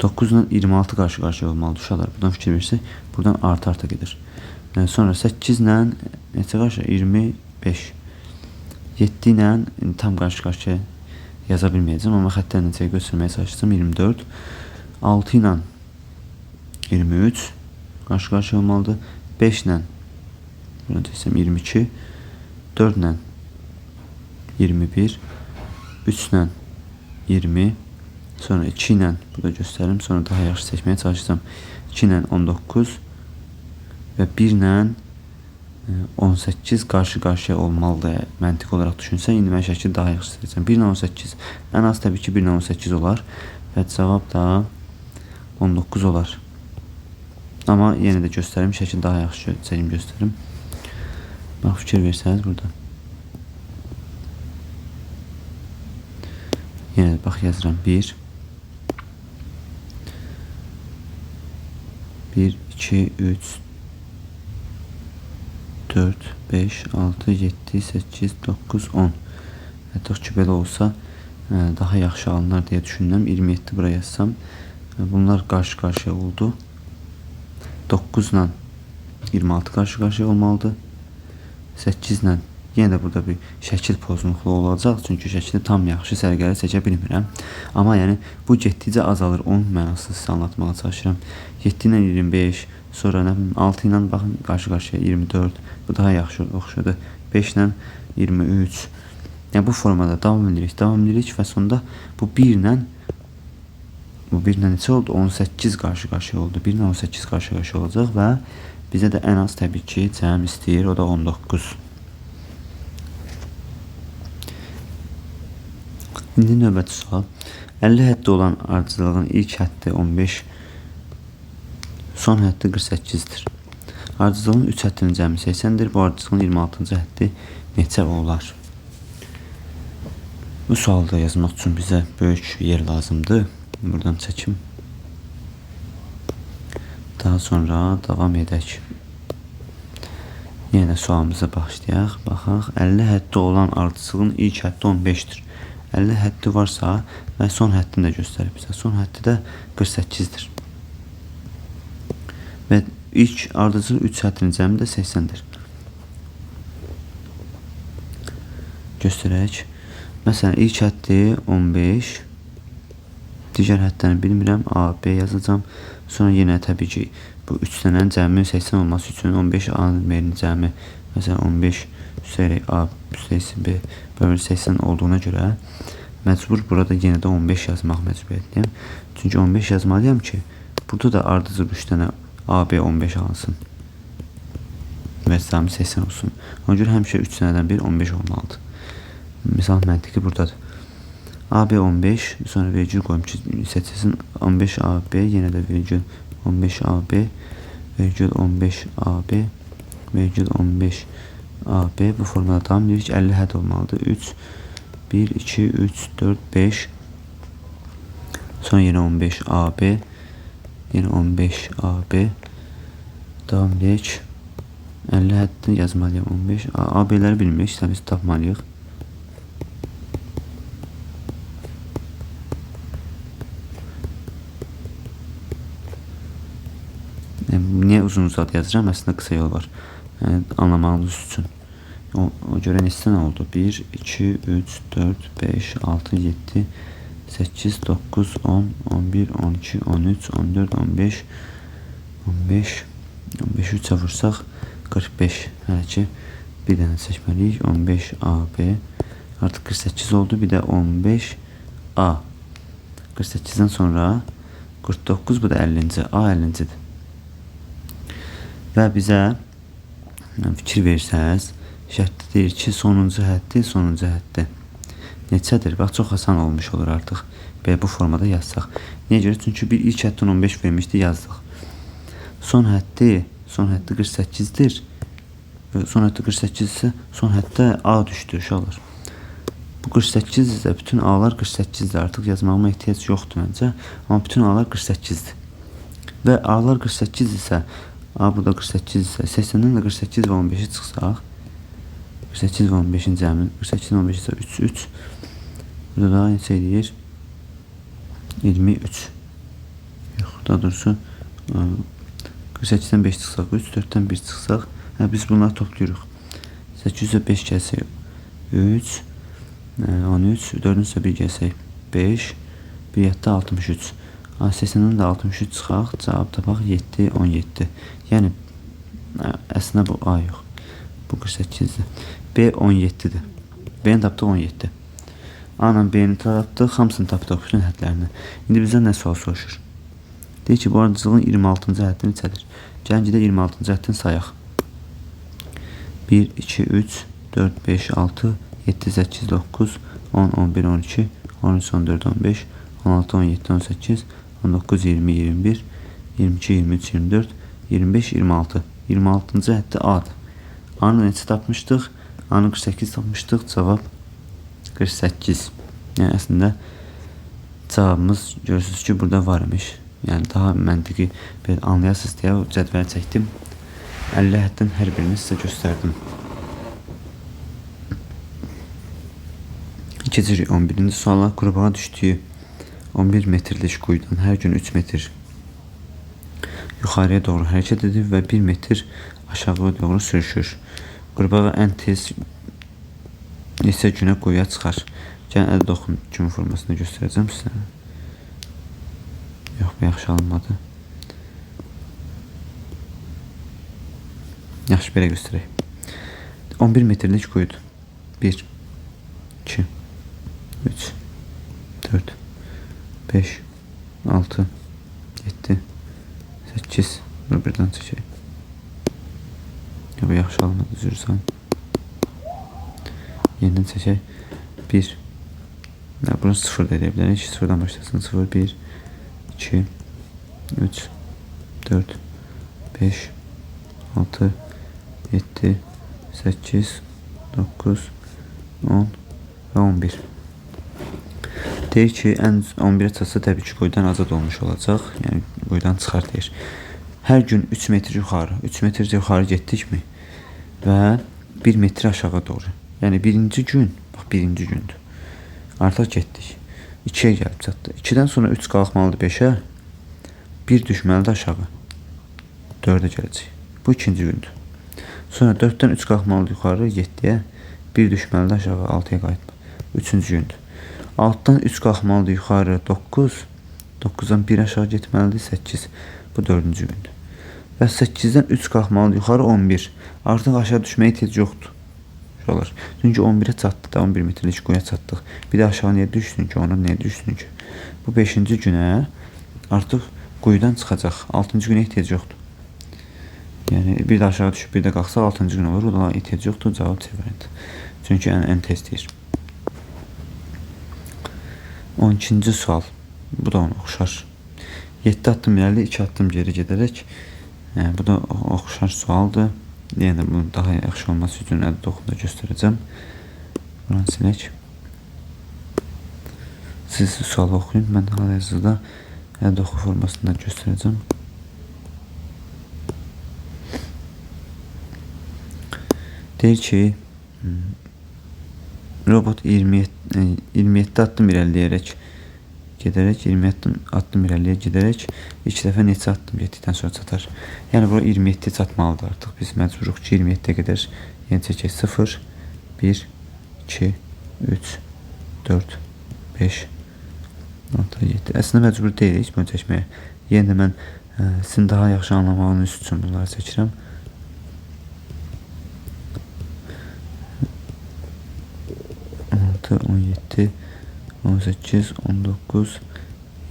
9 ilə 26 qarşı-qarşıya olmalıdır. Uşaqlar, buradan fikir versək, buradan artı-arta gedir. Sonra 8 ilə neçə qarşı? 25. 7 ilə tam qarşı-qarşıya yaza bilməyəcəm, amma xəttlə necə göstərməyə çalışacağım. 24. 6 ilə 23 qarşı-qarşıya olmalıdır. 5 ilə 22. 4 ilə 21. 3 ilə 20. Sonra 2 ilə burada göstərim. Sonra daha yaxşı seçməyə çalışacağım. 2 ilə 19 və 1 ilə 18 qarşı-qarşıya olmalıdır. Məntiq olaraq düşünsə, indi mən şəkil daha yaxşı seçəcəm. 1 ilə 18. Ən az təbii ki 1 ilə 18 olar və cavab da 19 olar. Amma yenə də göstərim, şəkil daha yaxşı çəkim göstərim. Bax, fikir versəniz burada. Yenə də bax, yazıram 1 1, 2, 3 4, 5, 6, 7, 8, 9, 10. Hətta ki, belə olsa daha yaxşı alınlar deyə düşünürəm. 27 buraya yazsam, bunlar qarşı-qarşıya oldu. 9 ilə 26 qarşı-qarşıya olmalıdır. 8 ilə yenə də burada bir şəkil pozunluqlu olacaq. Çünki şəkili tam yaxşı sərgəli çəkə bilmirəm. Amma yəni bu getdikcə azalır. Onun mənasını sizə anlatmağa çalışıram. 7 ilə 25, sonra 6 ilə baxın qarşı-qarşıya 24. Bu daha yaxşı oxşadı. 5 ilə 23. Yəni bu formada davam edirik və sonunda bu 1 ilə neçə oldu? 18 qarşı-qarşıya oldu. 1 ilə 18 qarşı-qarşıya olacaq və bizə də ən az təbii ki cəm istəyir. O da 19. İndi növbəti sual. 50 həddi olan ardıcılığın ilk həddi 15, son həddi 48-dir. Ardıcılığın 3 həddinin cəmi 80-dir. Bu ardıcılığın 26-cı həddi neçə olar? Bu sualda yazmaq üçün bizə böyük yer lazımdır. Buradan çəkim. Daha sonra davam edək. Yenə də sualımıza başlayaq. Baxaq. 50 həddi olan ardıcılığın ilk həddi 15-dir. 50 həddi varsa və son həddini də göstərib bizə. Son həddi də 48-dir. Və ilk ardıcıl 3 həddinin cəmi də 80-dir. Göstərək. Məsələn, ilk həddi 15. Digər həddəni bilmirəm. A, B yazacağım. Sonra yenə təbii ki, bu 3 dənənin cəmi 80 olması üçün 15 A nömrənin cəmi. Məsələn, 15 üstəlik A üstəlik B bölü 80 olduğuna görə məcbur burada yenə də 15 yazmaq məcburiyyətindəyim. Çünki 15 yazmalıyam ki, burada da ardıcıl 3 dənə AB 15 alınsın. Və cəmi 80 olsun. Ona görə həmişə 3 dənədən bir 15 olmalıdır. Misal məntiqi buradadır. AB 15, sonra vergül qoyum ki, seçilsin 15 AB, yenə də vergül 15 AB, vergül 15 AB, vergül 15 AB. Bu formada davam edirik. 50 hədd olmalıdır. 3, 1, 2, 3, 4, 5. Sonra yenə 15 AB, yenə 15 AB. Davam edirik. 50 həddini yazmalıyam 15. AB-ləri bilmirik, isə biz tapmalıyıq. Niyə uzun-uzad yazıram? Əslində qısa yol var. Anlamağınız üçün. O görə neçə dənə oldu? 1, 2, 3, 4, 5, 6, 7, 8, 9, 10, 11, 12, 13, 14, 15, 15, 15 3'ə vursaq 45. Hələ ki, bir dənə seçməliyik. 15 AB. Artıq 48 oldu. Bir də 15 A. 48-dən sonra 49, bu da 50-ci. A 50-cidir. Və bizə fikir versəz, şərtdə deyir ki, sonuncu həddi neçədir? Bax, çox asan olmuş olur artıq. Belə bu formada yazsaq. Niyə görə? Çünki bir ilk həddən 15 vermişdi, yazdıq. Son həddi 48-dir. Son həddi 48 isə son həddə A düşdü, uşaqlar. Bu 48 isə bütün A'lar 48-dir. Artıq yazmağıma ehtiyac yoxdur məncə. Amma bütün A'lar 48-dir. Və A'lar 48 isə A burada 48 isə 80-dən də 48 və 15-i çıxsaq 48 və 15-in cəmi 48 və 15 isə 3, 3. Burada da neçə edir? 23. Yox, daha doğrusu 48-dən 5 çıxsaq 3, 4-dən 1 çıxsaq biz bunları toplayırıq. 800-ə 5 gəlsək 3, 13, 4-dən isə 1 gəlsək 5, 1 yətdə 63. 80-dən də 63 çıxaq, cavab tapaq 7, 17. Yəni, əslində bu A yox. Bu 48-dir. B 17-dir. B-ni tapdıq 17. A-la B-ni tapdıq, hamısını tapdıq, bütün hədlərini. İndi bizdən nə sual soruşur? Deyir ki, bu ardıcılığın 26-cı həddi neçədir? Gəlin gedək 26-cı həddini sayaq. 1, 2, 3, 4, 5, 6, 7, 8, 9, 10, 11, 12, 13, 14, 15, 16, 17, 18, 19, 20, 21, 22, 23, 24, 25, 26. 26-cı həddi A-dır. A-nı neçə tapmışdıq? A-nı 48 tapmışdıq. Cavab 48. Yəni, əslində cavabımız görürsünüz ki, burada var imiş. Yəni, daha məntiqi anlayasınız deyə o cədvələ çəkdim. 50 həddin hər birini sizə göstərdim. Keçirik 11-ci suala. Qurbağa düşdüyü 11 metrlik quyudan hər gün 3 metr yuxarıya doğru hərəkət edir və 1 metr aşağı doğru sürüşür. Qurbağa ən tez neçə günə quyuya çıxar? Gəlin, əl doxun gün formasını göstərəcəm sizə. Yox, bu yaxşı alınmadı. Yaxşı, belə göstərək. 11 metrlik quyudur. 1, 2, 3, 4, 5, 6, 7, 8, birdən çəkək. Bu yaxşı almadı, üzürsən. Yenidən çəkək. 1, bunu 0 da edə bilərik. 0-dan başlasın. 0, 1, 2, 3, 4, 5, 6, 7, 8, 9, 10 və 11. Deyir ki, ən 11-ə çatsa təbii ki, quyudan azad olmuş olacaq. Yəni, quyudan çıxar deyir. Hər gün 3 metr yuxarı, 3 metr yuxarı getdikmi? Və 1 metr aşağı doğru. Yəni, birinci gün, bax, birinci gündür. Artıq getdik. 2-yə gəlib çatdı. 2-dən sonra 3 qalxmalıdır 5-ə. 1 düşməlidir aşağı. 4-ə gələcək. Bu ikinci gündür. Sonra 4-dən 3 qalxmalıdır yuxarı 7-yə. 1 düşməlidir aşağı 6-ya qayıtma. Üçüncü gündür. 6-dan 3 qalxmalıdır yuxarı 9. 9-dan 1 aşağı getməlidir 8. Bu 4-cü gündür. Və 8-dən 3 qalxmalıdır yuxarı 11. Artıq aşağı düşməyə ehtiyac yoxdur. Uşaqlar. Çünki 11'ə çatdıq da, 11 metrlik quya çatdıq. Bir də aşağı niyə düşsün ki, ona niyə düşsün ki? Bu 5-ci günə artıq quyudan çıxacaq. 6-cı günə ehtiyac yoxdur. Yəni bir də aşağı düşüb bir də qalxsa 6-cı gün olur. Ona ehtiyac yoxdur. Cavab C variantı. Çünki ən tez deyir. 12-ci sual. Bu da ona oxşar. 7 addım irəli, 2 addım geri gedərək. Bu da oxşar sualdır. Yəni bu daha yaxşı olması üçün əldə oxunda göstərəcəm. Buranı silək. Siz sualı oxuyun. Mən hal-hazırda əldə oxu formasında göstərəcəm. Deyir ki, robot 27 addım irəliləyərək gedərək 20 addım irəliyə gedərək 2 dəfə neçə addım getdikdən sonra çatar. Yəni bura 27 çatmalıdır artıq. Biz məcburuq ki 27-yə qədər yəni çəkək 0 1 2 3 4 5 6 7. Əslində məcbur deyilik bunu çəkməyə. Yenə də mən sizin daha yaxşı anlamağınız üçün bunları çəkirəm. 16 17 18, 19,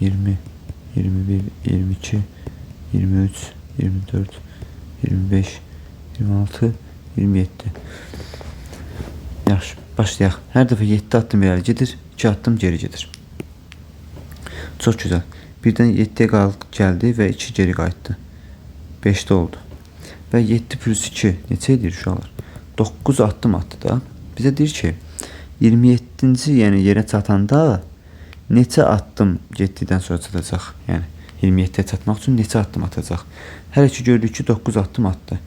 20, 21, 22, 23, 24, 25, 26, 27. Yaxşı, başlayaq. Hər dəfə 7 addım irəli gedir, 2 addım geri gedir. Çox gözəl. Birdən 7-yə gəldi və 2 geri qayıtdı. 5-də oldu. Və 7 plus 2 neçə edir uşaqlar? 9 addım atdı da. Bizə deyir ki, 27-ci yəni yerə çatanda neçə addım getdikdən sonra çatacaq? Yəni 27-yə çatmaq üçün neçə addım atacaq? Hər iki gördük ki 9 addım atdı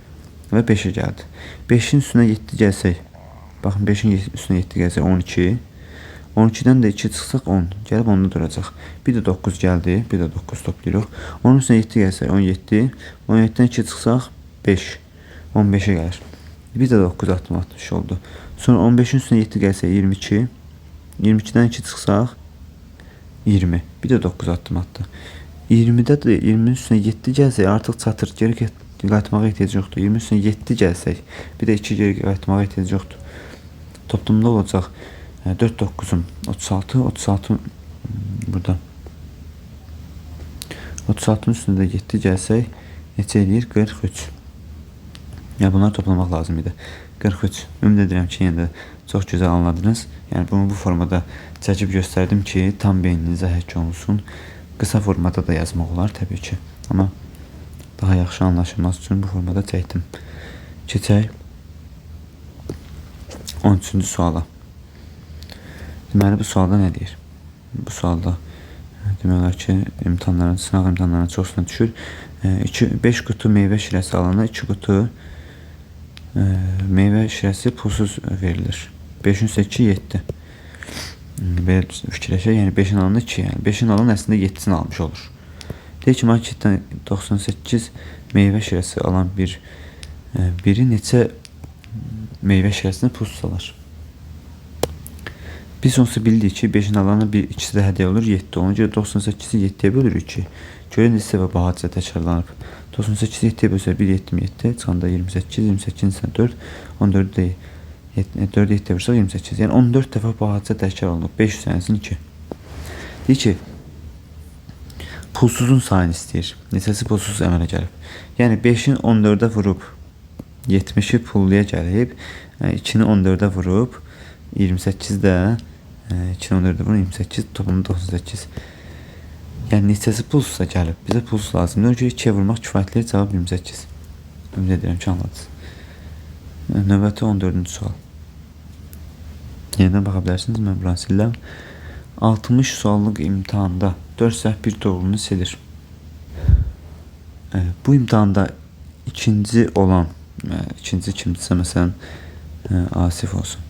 və 5-ə gəldi. 5-in üstünə 7 gəlsək, baxın 5-in üstünə 7 gəlsək 12. 12-dən də 2 çıxsaq 10. Gəlib 10-da duracaq. Bir də 9 gəldi, bir də 9 toplayırıq. Onun üstünə 7 gəlsək 17. 17-dən 2 çıxsaq 5. 15-ə gəlir. Bir də 9 addım atmış oldu. Sonra 15-in üstünə 7 gəlsə 22. 22-dən 2 çıxsaq 20. Bir də 9 addım atdı. 20-də də 20-nin üstünə 7 gəlsək artıq çatır. Geri qayıtmağa ehtiyac yoxdur. 20-nin üstünə 7 gəlsək bir də 2 geri qayıtmağa ehtiyac yoxdur. Toplamda olacaq 4 9'um 36. 36 burada. 36'ın üstünə də 7 gəlsək neçə eləyir? 43. Ya bunları toplamaq lazım idi. 43. Ümid edirəm ki, yenə də çox gözəl anladınız. Yəni bunu bu formada çəkib göstərdim ki, tam beyninizə həkk olunsun. Qısa formada da yazmaq olar təbii ki. Amma daha yaxşı anlaşılması üçün bu formada çəkdim. Keçək 13-cü suala. Deməli bu sualda nə deyir? Bu sualda demək olar ki, sınaq imtahanlarının çoxusuna düşür. 5 qutu meyvə şirəsi alana 2 qutu meyvə şirəsi pulsuz verilir. 5'in üstə 2 7. Belə fikirləşək, yəni 5'in alanda 2, yəni 5'in alan əslində 7'sini almış olur. Deyək ki, marketdən 98 meyvə şirəsi alan biri neçə meyvə şirəsini pulsuz alır? Biz onsuz bildik ki 5'in alanı ikisi də hədiyyə olur 7. Ona görə 98'i 7'yə bölürük ki, görən hissə və bahacə təkrarlanıb. 98'i 7'yə bölsə 1 7 7, çıxanda 28, 28'in üstünə 4, 14 deyil. 4'ü 7'yə vursak 28. Yəni 14 dəfə bu hadisə təkrar olunub. 5 sənəsin 2. Deyir ki, pulsuzun sayını istəyir. Neçəsi pulsuz əmələ gəlib. Yəni 5'in 14'ə vurub 70'i pulluya gəlib. 2'ni 14'ə vurub 28 də 2'ni 14'ə vurub 28, toplamda 98. Yəni neçəsi pulsuzsa gəlib. Bizə pulsuz lazımdır. Ona görə 2'yə vurmaq kifayətli, cavab 28. Ümid edirəm ki, anladınız. Növbəti 14-cü sual. Yenidən baxa bilərsiniz. Mən buranı siləm. 60 suallıq imtahanda 4 səhv bir doğrunu silir. Bu imtahanda ikinci olan, ikinci kimdirsə məsələn Asif olsun.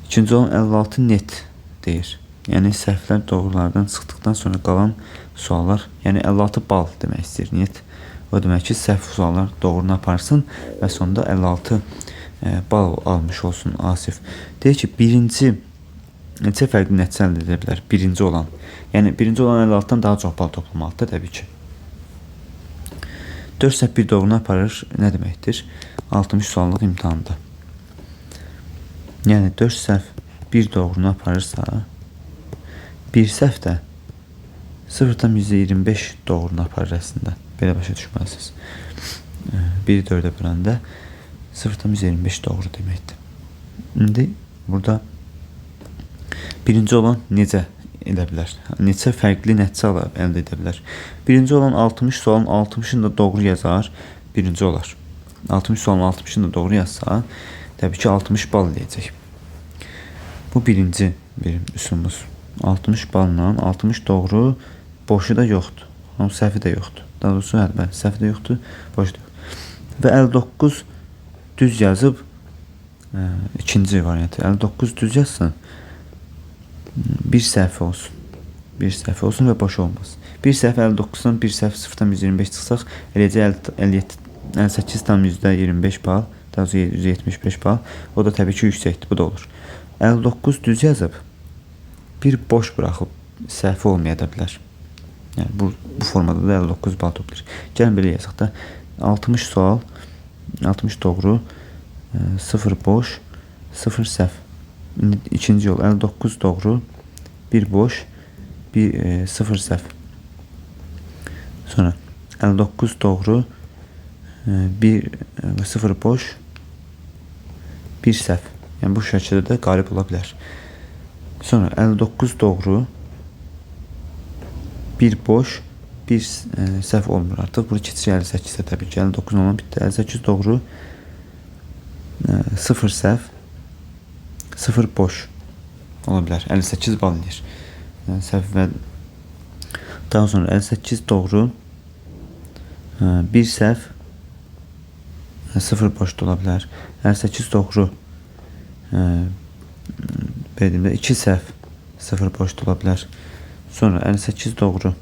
İkinci olan 56 net deyir. Yəni səhvlər doğrulardan çıxdıqdan sonra qalan suallar, yəni 56 bal demək istəyir niyet. O demək ki, səhv suallar doğrunu aparsın və sonunda 56 bal almış olsun Asif. Deyir ki, birinci neçə fərqli nəticə əldə edə bilər? Birinci olan. Yəni birinci olan 56-dan daha çox bal toplamalıdır təbii ki. 4 səhv bir doğrunu aparır nə deməkdir? 60 suallıq imtahanda. Yəni 4 səhv bir doğrunu aparırsa, bir səhv də 0,25 doğrunu aparır əslində. Belə başa düşməlisiniz. 1-i 4-ə böləndə 0,25 doğru deməkdir. İndi burada birinci olan necə edə bilər? Neçə fərqli nəticə əldə edə bilər? Birinci olan 60 sualın 60'ını da doğru yazar, birinci olar. 60 sualın 60'ını da doğru yazsa, təbii ki 60 bal eləyəcək. Bu birinci bir üsulumuz. 60 balla 60 doğru, boşu da yoxdur. Onun səhvi də yoxdur. Daha doğrusu səhvi də yoxdur, boşu da yoxdur. Və 59 düz yazıb, ikinci variantı. 59 düz yazsın, bir səhv olsun. Bir səhv olsun və boş olmaz. Bir səhv 59'dan bir səhv 0,25 çıxsaq, eləcək 58,25 bal, daha doğrusu 175 bal. O da təbii ki yüksəkdir, bu da olur. 59 düz yazıb, bir boş buraxıb səhv olmaya da bilər. Yəni bu formada da 59 bal toplayır. Gəlin belə yazaq da 60 sual, 60 doğru, 0 boş, 0 səhv. İkinci yol 59 doğru, 1 boş, 0 səhv. Sonra 59 doğru, 0 boş, 1 səhv. Yəni bu şəkildə də qalib ola bilər. Sonra 59 doğru, 1 boş, 1 səhv olmur artıq. Burada keçir 58-də təbii ki 59 olan bitdi. 58 doğru, 0 səhv, 0 boş ola bilər. 58 bal eləyir. Səhv və daha sonra 58 doğru, 1 səhv, 0 boş da ola bilər. 58 doğru, 2 səhv, 0 boş da ola bilər. Sonra 58 doğru,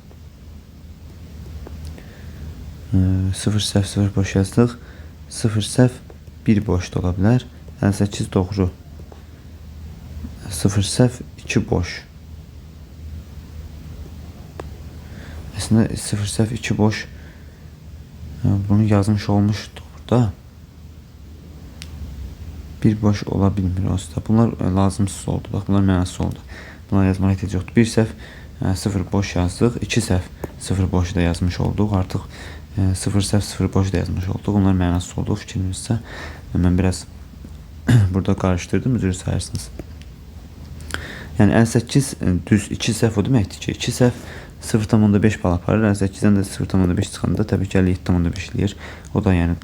0 səhv, 0 boş yazdıq. 0 səhv, 1 boş da ola bilər. 58 doğru, 0 səhv, 2 boş. Aslında 0 səhv, 2 boş, bunu yazmış olmuşdur burada. Bir boş ola bilmir olsa. Bunlar lazımsız oldu. Bax, bunlar mənasız oldu. Bunlar yazmağa ehtiyac yoxdur. Bir səhv, 0 boş yazdıq. 2 səhv, 0 boş da yazmış olduq. Artıq 0 səhv, 0 boş da yazmış olduq. Bunlar mənasız oldu fikrinizsə. Mən biraz burada qarışdırdım. Üzr sayırsınız. Yəni 58 düz 2 səhv o deməkdir ki, 2 səhv 0,5 bal aparır. 58-dən də 0,5 çıxanda təbii ki 57,5 eləyir. O da yəni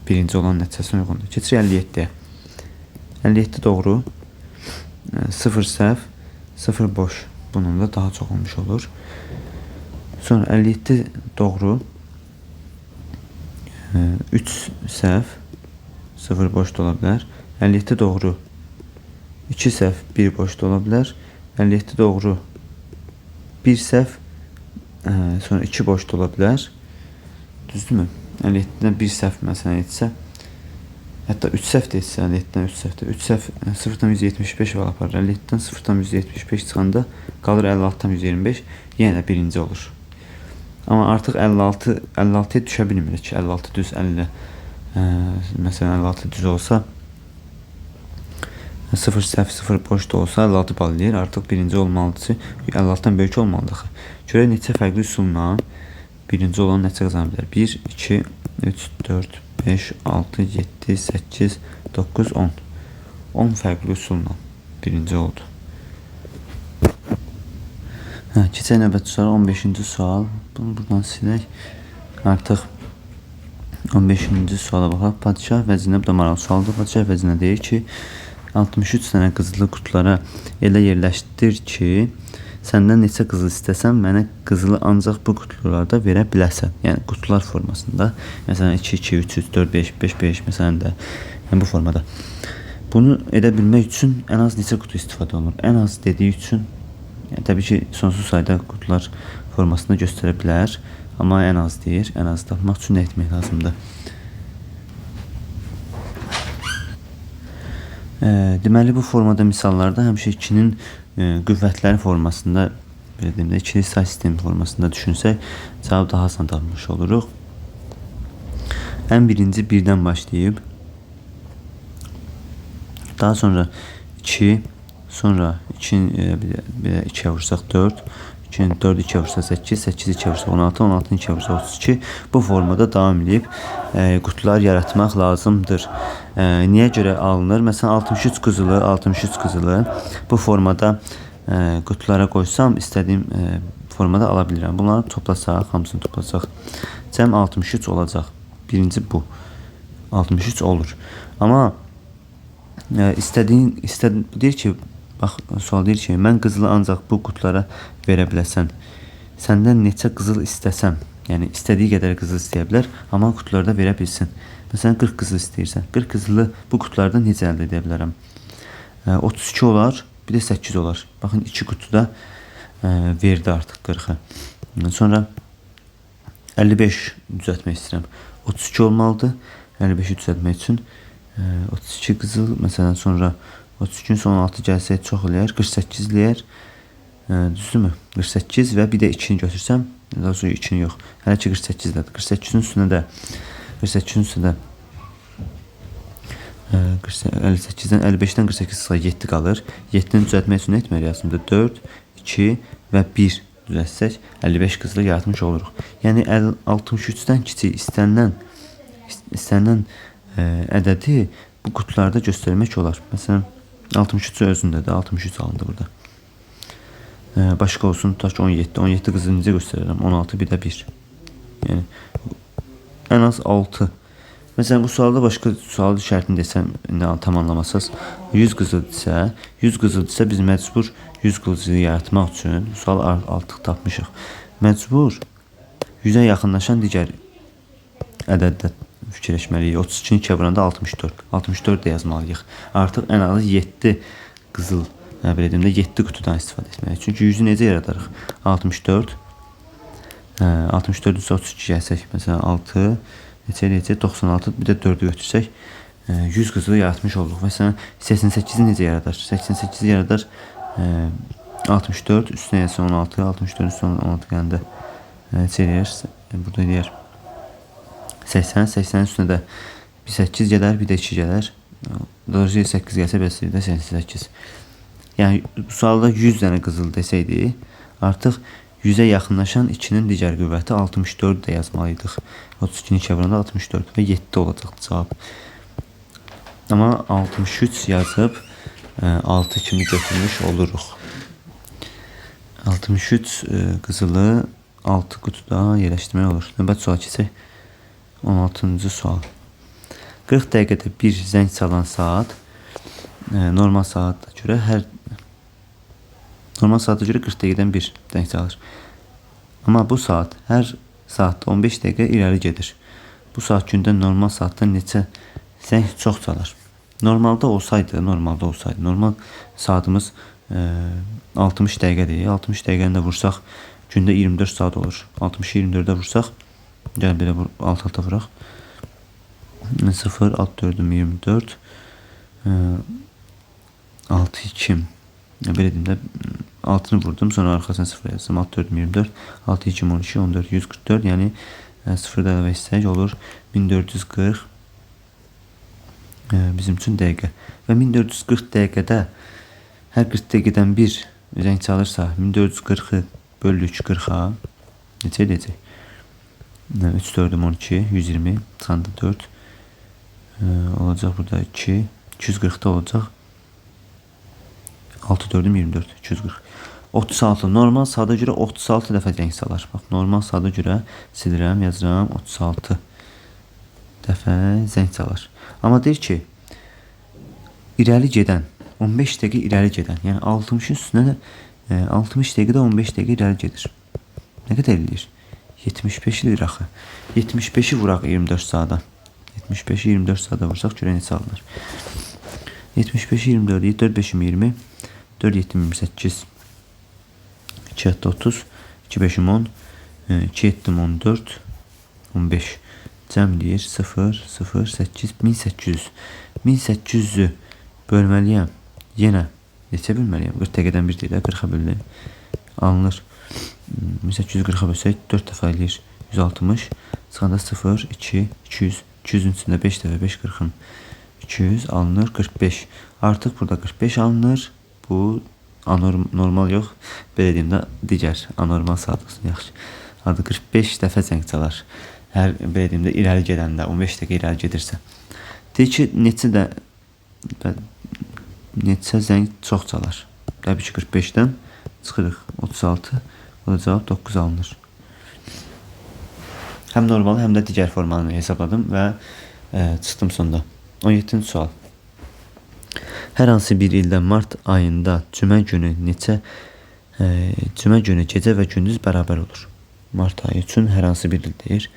birinci olan nəticəsinə uyğundur. Keçir 57-yə. 57 doğru, 0 səhv, 0 boş. Bunun da daha çox olmuş olur. Sonra 57 doğru, 3 səhv, 0 boş da ola bilər. 57 doğru, 2 səhv, 1 boş da ola bilər. 57 doğru, 1 səhv, sonra 2 boş da ola bilər. Düzdürmü? 57-dən 1 səhv məsələn etsə, hətta 3 səhv də etsə, 57-dən 3 səhv də. 3 səhv 0,175 bal aparır. 57-dən 0,175 çıxanda qalır 56,125. Yenə də birinci olur. Amma artıq 56'ya düşə bilmirik. 56 düz 50. Məsələn 56 düz olsa, 0 səhv, 0 boş da olsa 56 bal eləyir. Artıq birinci olmalıdır. 56'dan böyük olmalıdır. Görək neçə fərqli üsulla birinci olan neçə qazana bilər. 1, 2, 3, 4, 5, 6, 7, 8, 9, 10. 10 fərqli üsulla birinci oldu. Keçək növbəti sual, 15-ci sual. Bunu buradan silək. Artıq 15-ci suala baxaq. Padişah vəzinə, bu da maraqlı sualdır. Padişah vəzinə deyir ki, 63 dənə qızılı qutulara elə yerləşdir ki, səndən neçə qızıl istəsən, mənə qızılı ancaq bu qutularda verə biləsən. Yəni qutular formasında. Məsələn 2, 2, 3, 3, 4, 5, 5, 5 məsələn də yəni bu formada. Bunu edə bilmək üçün ən az neçə qutu istifadə olunur? Ən az dediyi üçün yəni, təbii ki, sonsuz sayda qutular formasında göstərə bilər. Amma ən az deyir. Ən az tapmaq üçün nə etmək lazımdır? Deməli, bu formada misallarda həmişə 2'nin qüvvətləri formasında, belə deyim də, 2'li say sistemi formasında düşünsək, cavab daha asan tapmış oluruq. Ən birinci 1'dən başlayıb, daha sonra 2, sonra 2 bir də 2'ye vursaq 4, 4 2'ye vursaq 8, 8 2'ye vursaq 16, 16 2'ye vursaq 32. Bu formada davam edib qutular yaratmaq lazımdır. Niyə görə alınır? Məsələn 63 qızılı, 63 qızılı bu formada qutulara qoysam istədiyim formada ala bilirəm. Bunları toplasaq, hamısını toplasaq cəm 63 olacaq. Birinci bu. 63 olur. Amma deyir ki, bax sual deyir ki, mən qızılı ancaq bu qutulara verə biləsən. Səndən neçə qızıl istəsəm, yəni istədiyi qədər qızıl istəyə bilər, amma qutularda verə bilsin. Məsələn 40 qızıl istəyirsən. 40 qızılı bu qutulardan necə əldə edə bilərəm? 32 olar, bir də 8 olar. Baxın 2 qutuda verdi artıq 40'ı. Sonra 55 düzəltmək istəyirəm. 32 olmalıdır. 55'i düzəltmək üçün 32 qızıl, məsələn sonra 33'ün son 16 gəlsək çox eləyər, 48 eləyər. Düzdürmü? 48 və bir də 2'ni götürsəm, daha sonra 2'ni yox. Hələ ki 48-dədir. 48'in üstünə də 58'dən 55'dən 48 sıra 7 qalır. 7'ni düzəltmək üçün nə etməliyik aslında? 4, 2 və 1 düzəltsək 55 qızılı yaratmış oluruq. Yəni 63'dən kiçik istənilən ədədi bu qutularda göstərmək olar. Məsələn 63 özündədir. 63 alındı burada. Başqa olsun, tutaq ki 17. 17 qızılı necə göstərərəm? 16 bir də 1. Yəni ən az 6. Məsələn bu sualda başqa sualı şərtini desəm, tam anlamasaz 100 qızıldirsə, 100 qızıldirsə biz məcbur 100 qızılı yaratmaq üçün sual artıq tapmışıq. Məcbur 100'ə yaxınlaşan digər ədəddə fikirləşməliyik. 32'ni 2'ye vuranda 64. 64 də yazmalıyıq. Artıq ən azı 7 qızıl, belə deyim də 7 qutudan istifadə etməliyik. Çünki 100'ü necə yaradarıq? 64 64'ün 32 gəlsək, məsələn 6 neçə 96, bir də 4'ü götürsək 100 qızılı yaratmış olduq. Məsələn 88'i necə yaradar? 88'i yaradar 64 üstünə gəlsə 16, 64'ün üstünə 16 gəndə neçə eləyər? Burada eləyər 80, 80'in üstünə də bir 8 gələr, bir də 2 gələr. Doğrusu 8 gəlsə bəs də 88. Yəni bu sualda 100 dənə qızıl desəydi, artıq 100'ə yaxınlaşan 2'nin digər qüvvəti 64 də yazmalıydıq. 32'ni 2'ye vuranda 64 və 7 olacaqdı cavab. Amma 63 yazıb 6 kimi götürmüş oluruq. 63 qızılı 6 qutuda yerləşdirmək olur. Növbət sual keçək. 16-cı sual. 40 dəqiqədə bir zəng çalan saat normal saata görə 40 dəqiqədən bir zəng çalır. Amma bu saat hər saatda 15 dəqiqə irəli gedir. Bu saat gündə normal saatdan neçə zəng çox çalar? Normalda olsaydı, normal saatımız 60 dəqiqədir. 60 dəqiqəni də vursaq gündə 24 saat olur. 60'ı 24'ə vursaq, gəl belə alt-alta vuraq. 0, alt 4'üm 24, 6, 2, belə deyim də 6'nı vurdum, sonra arxasına 0 yazdım. Alt 4'üm 24, 6, 2, 12, 14, 144, yəni 0'da əlavə etsək olur 1440 bizim üçün dəqiqə. Və 1440 dəqiqədə hər 40 dəqiqədən bir zəng çalırsa 1440'ı bölürük 40'a neçə edəcək? 3, 4'üm 12, 120, çıxanda 4 olacaq burada 2, 240'da olacaq 6, 4'üm 24, 240. 36, normal saata görə 36 dəfə zəng çalar. Bax, normal saata görə silirəm, yazıram 36 dəfə zəng çalar. Amma deyir ki, irəli gedən, 15 dəqiqə irəli gedən, yəni 60'ın üstünə 60 dəqiqədə 15 dəqiqə irəli gedir. Nə qədər eləyir? 75 eləyir axı. 75'i vuraq 24 saata. 75'i 24 saata vursaq görə neçə alınır? 75'i 24, 4, 5'im 20, 4, 7'im 28, 2, 7, 30, 2, 5'im 10, 2, 7'im 14, 15. Cəmləyir 0, 0, 8, 1800. 1800'ü bölməliyəm. Yenə neçə bölməliyəm? 40 dəqiqədən bir deyil, 40'a bölünür. Alınır. 1840'a bölsək 4 dəfə eləyir 160. Çıxanda 0, 2, 200. 200'ün üstündə 5 dəfə 5, 40'ın 200 alınır 45. Artıq burada 45 alınır. Bu normal yox. Belə deyim də digər anormal saat olsun yaxşı. Adı 45 dəfə zəng çalar. Hər belə deyim də irəli gedəndə 15 dəqiqə irəli gedirsə. Deyir ki, neçə zəng çox çalar. Təbii ki 45-dən çıxırıq 36. O da cavab 9 alınır. Həm normal, həm də digər formanı hesabladım və çıxdım sonda. 17-ci sual. Hər hansı bir ildə mart ayında cümə günü gecə və gündüz bərabər olur. Mart ayı üçün hər hansı bir il deyir.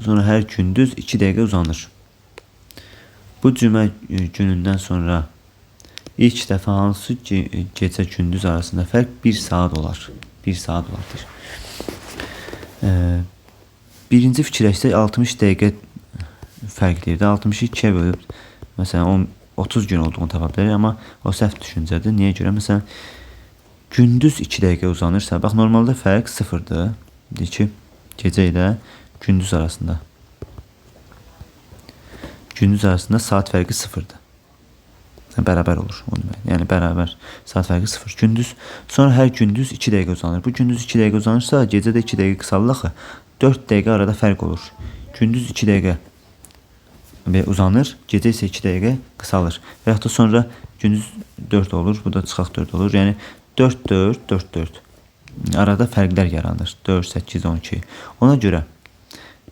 Sonra hər gündüz 2 dəqiqə uzanır. Bu cümə günündən sonra ilk dəfə hansı gecə gündüz arasında fərq 1 saat olar. 1 saat olardır. Birinci fikirləşsək 60 dəqiqə fərqliyirdi. 62-yə bölüb məsələn 30 gün olduğunu tapa bilərik, amma o səhv düşüncədir. Niyə görə? Məsələn gündüz 2 dəqiqə uzanırsa, bax normalda fərq 0-dır. Deyir ki, gecə ilə gündüz arasında saat fərqi 0-dır. Bərabər olur. Yəni bərabər saat fərqi 0. Gündüz, sonra hər gündüz 2 dəqiqə uzanır. Bu gündüz 2 dəqiqə uzanırsa, gecə də 2 dəqiqə qısalır axı. 4 dəqiqə arada fərq olur. Gündüz 2 dəqiqə uzanır, gecə isə 2 dəqiqə qısalır. Və yaxud da sonra gündüz 4 olur, bu da çıxaq 4 olur. Yəni 4, 4, 4, 4. Arada fərqlər yaranır. 4, 8, 12. Ona görə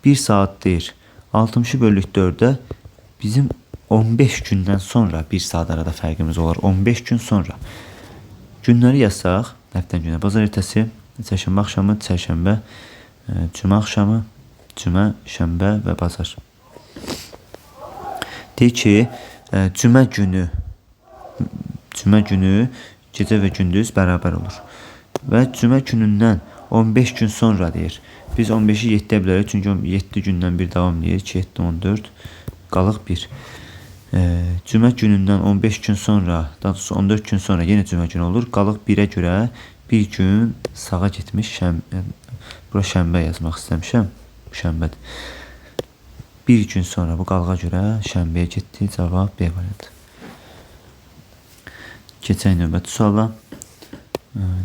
1 saat deyir. 60 bölük 4-də bizim 15 gündən sonra 1 saat arada fərqimiz olar. 15 gün sonra. Günləri yazsaq, həftədən günə bazar ertəsi, çərşənbə axşamı, çərşənbə, cümə axşamı, cümə, şənbə və bazar. Deyir ki, cümə günü gecə və gündüz bərabər olur. Və cümə günündən 15 gün sonra deyir. Biz 15-i 7-yə bilərik, çünki 7 gündən bir davam edir. 2, 7, 14, qalıq 1. Cümə günündən 15 gün sonra, daha doğrusu 14 gün sonra yenə cümə günü olur. Qalıq 1-ə görə bir gün sağa getmiş. Bura şənbə yazmaq istəmişəm. Şənbədir. Bir gün sonra bu qalığa görə şənbəyə getdi. Cavab B variantı. Keçək növbəti suala.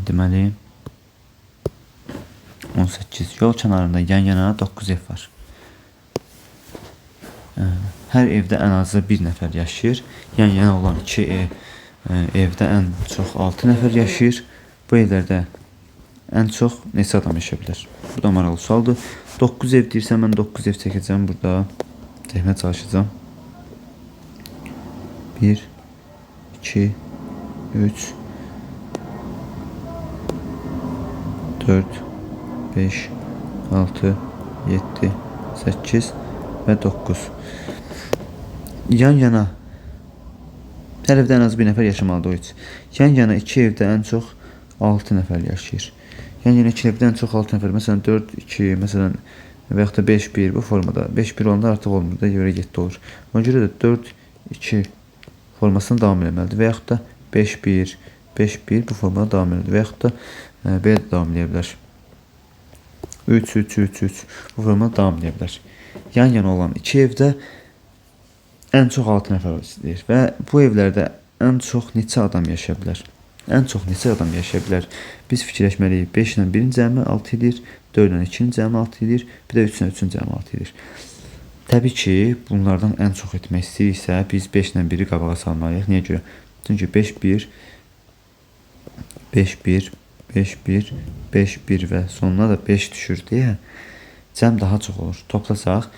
Deməli 18. Yol kənarında yan-yana 9 ev var. Hər evdə ən azı 1 nəfər yaşayır. Yan-yana olan 2 evdə ən çox 6 nəfər yaşayır. Bu evlərdə ən çox neçə adam yaşaya bilər? Bu da maraqlı sualdır. 9 ev deyirsə, mən 9 ev çəkəcəm burada. Çəkmə çalışacağım. 1, 2, 3, 4, 5, 6, 7, 8 və 9. Yan-yana hər evdə ən az bir nəfər yaşamalıdır o üç. Yan-yana 2 evdə ən çox 6 nəfər yaşayır. Yan-yana 2 evdə ən çox 6 nəfər. Məsələn 4, 2, məsələn və yaxud da 5, 1 bu formada. 5, 1 olanda artıq olmur da, görə 7 olur. Ona görə də 4, 2 formasını davam eləməlidir. Və yaxud da 5, 1, 5, 1 bu formada davam eləməlidir. Və yaxud da belə də davam eləyə bilər. 3, 3, 3, 3 bu formada davam eləyə bilər. Yan-yana olan 2 evdə ən çox 6 nəfər istəyir və bu evlərdə ən çox neçə adam yaşaya bilər? Ən çox neçə adam yaşaya bilər? Biz fikirləşməliyik. 5 ilə 1-in cəmi 6 edir, 4 ilə 2-nin cəmi 6 edir, bir də 3 ilə 3-ün cəmi 6 edir. Təbii ki, bunlardan ən çox etmək istəyiriksə, biz 5 ilə 1-i qabağa salmalıyıq. Niyə görə? Çünki 5, 1, 5, 1, 5, 1, 5, 1 və sonuna da 5 düşür deyə cəm daha çox olur. Toplasaq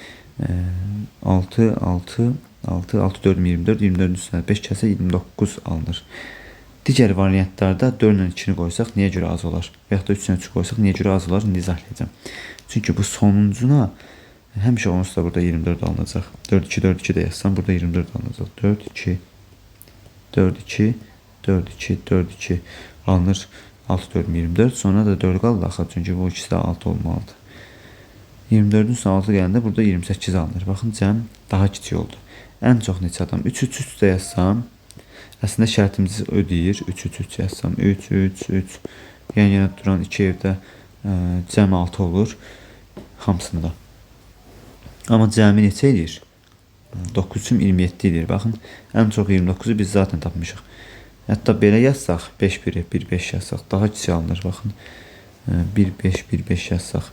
6, 6, 6, 6, 4, 24, 24-ün üstünə 5 kəsə 29 alınır. Digər variantlarda 4 ilə 2-ni qoysaq niyə görə az olar? Və yaxud da 3 ilə 3 qoysaq niyə görə az olar? İndi izahlayacağım. Çünki bu sonuncuna həmişə onsuz da burada 24 alınacaq. 4, 2, 4, 2 də yazsam burada 24 alınacaq. 4, 2, 4, 2, 4, 2, 4, 2 alınır. 6, 4, 24. Sonra da 4 qaldı axı. Çünki bu ikisi də 6 olmalıdır. 24-ün üstünə 6 gələndə burada 28 alınır. Baxın, cəm daha kiçik oldu. Ən çox neçə adam? 3, 3, 3 də yazsam, əslində şərtimizi ödəyir. 3, 3, 3 yazsam, 3, 3, 3. Yəni, duran 2 evdə cəm 6 olur. hamısında. Amma cəmi neçə edir? 927 edir. Baxın, ən çox 29-u biz zaten tapmışıq. Hətta belə yazsaq, 5-1, 1-5 yazsaq daha kiçik alınır. Baxın, 1-5, 1-5 yazsaq.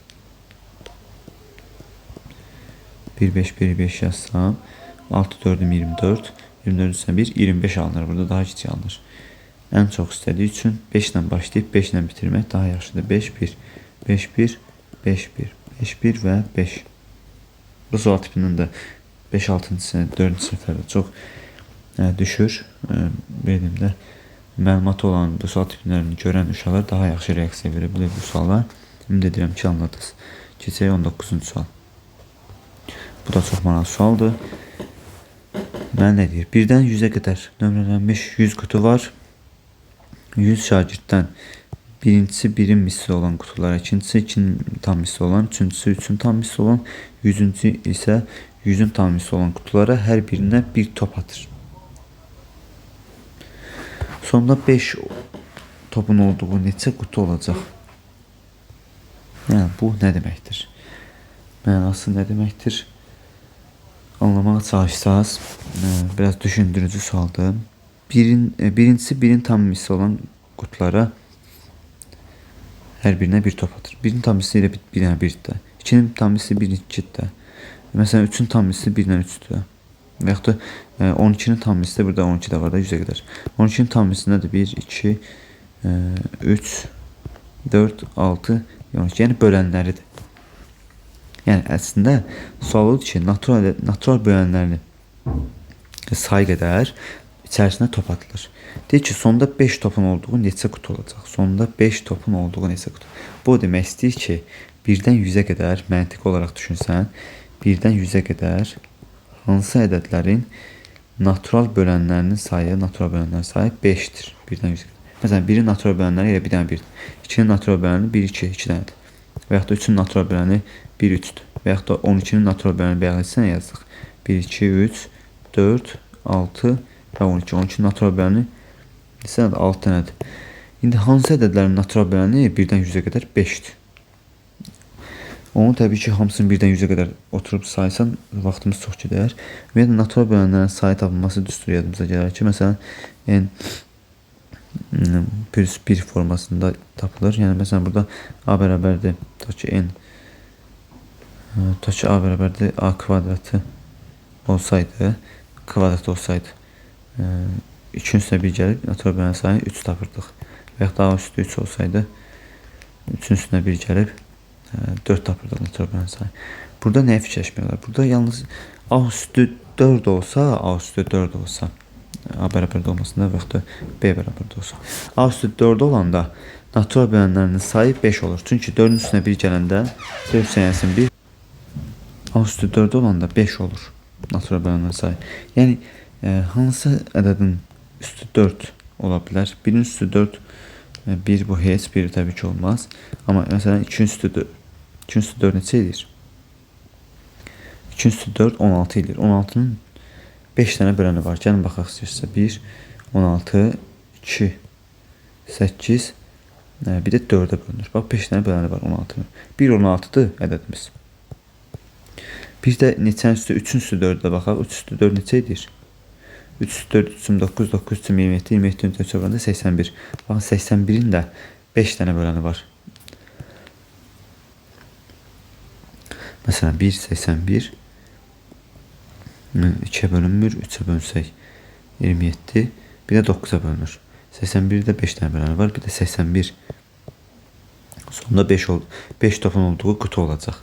1-5, 1-5 yazsam, 6-4-üm 24, 24-dən 1, 25 alınır. Burada daha kiçik alınır. Ən çox istədiyi üçün 5 ilə başlayıb 5 ilə bitirmək daha yaxşıdır. 5-1, 5-1, 5-1, 5-1 və 5. Bu sual tipindən də 5-6-cı, 4-cü səfərdə çox düşür. Verdiyimdə məlumatı olan bu sual tiplərini görən uşaqlar daha yaxşı reaksiya verə bilər bu suallar. Ümid edirəm ki, anladınız. Keçək 19-cu sual. Bu da çox maraqlı sualdır. Mənə nə deyir? 1-dən 100-ə qədər nömrələnmiş 100 qutu var. 100 şagirddən birincisi 1-in misli olan qutulara, ikincisi 2-nin tam misli olan, üçüncüsü 3-ün tam misli olan, 100-cü isə 100-ün tam misli olan qutulara hər birinə bir top atır. Sonda 5 topun olduğu neçə qutu olacaq? Yəni, bu nə deməkdir? Mənası nə deməkdir? Anlamağa çalışsaq, biraz düşündürücü sualdır. Birincisi 1-in tam misli olan qutulara hər birinə bir top atır. 1-in tam misli ilə 1-ə 1-də. 2-nin tam misli 1-2-də. Məsələn, 3-ün tam misli 1-lə 3-də. Və yaxud da 12-nin tam misli burada 12 də var da 100-ə qədər. 12-nin tam misli nədir? 1, 2, 3, 4, 6, 12. Yəni bölənləridir. Yəni əslində sual odur ki, natural bölənlərini sayı qədər içərisinə top atılır. Deyir ki, sonda 5 topun olduğu neçə qutu olacaq? Sonda 5 topun olduğu neçə qutu? Bu demək istəyir ki, 1-dən 100-ə qədər məntiqi olaraq düşünsən, 1-dən 100-ə qədər hansı ədədlərin natural bölənlərinin sayı 5-dir. 1-dən 100-ə qədər. Məsələn, 1-in natural bölənləri elə 1-dən 1-dir. 2-nin natural böləni 1, 2, 2-dəndir. Və yaxud da 3-ün natural böləni 1, 3-dür. Və yaxud da 12-nin natural böləni bayaq etsinə yazdıq. 1, 2, 3, 4, 6 və 12. 12-nin natural böləni 6 dənədir. İndi hansı ədədlərin natural böləni 1-dən 100-ə qədər 5-dir? Onu təbii ki, hamısını 1-dən 100-ə qədər oturub saysan, vaxtımız çox gedər. Ümumiyyətlə, natural bölənlərin sayı tapılması düsturu yadımıza gələr ki, məsələn, n plus 1 formasında tapılır. Yəni, məsələn, burada a bərabərdir, ta ki a bərabərdir a kvadratı olsaydı, kvadrat olsaydı, 2-ün üstünə 1 gəlib, natural bölən sayını 3 tapırdıq. Və yaxud da a üstü 3 olsaydı, 3-ün üstünə 1 gəlib, 4 tapırdıq natural bölən sayı. Burada nəyə fikirləşmiyorlar? Burada yalnız a üstü 4 olsa, a üstü 4 olsa, a bərabərdə olmasında və yaxud da b bərabərdə olsa. A üstü 4 olanda natural bölənlərinin sayı 5 olur. Çünki 4-ün üstünə 1 gələndə 4 sayəsinin 1, a üstü 4 olanda 5 olur natural bölənlərin sayı. Yəni, hansı ədədin üstü 4 ola bilər? 1-in üstü 4, 1 bu heç biri təbii ki olmaz. Amma məsələn 2-in üstü 4, 2-in üstü 4 neçə edir? 2-in üstü 4, 16 edir. 16-nın 5 dənə böləni var. Gəlin baxaq istəyirsə. 1, 16, 2, 8, bir də 4-ə bölünür. Bax, 5 dənə böləni var 16-nın. 1, 16-dır ədədimiz. Bir də neçənin üstü? 3-ün üstü 4-də baxaq. 3 üstü 4 neçə edir? 3 üstü 4, 3-9, 9 27, 27 3 oranında 81. Baxın, 81-in də 5 dənə böləni var. Məsələn, 1, 81, 2-ə bölünmür, 3-ə bölünsək 27, bir də 9-a bölünür. 81-də 5 dənə böləni var, bir də 81. Sonunda 5 topun olduğu qutu olacaq.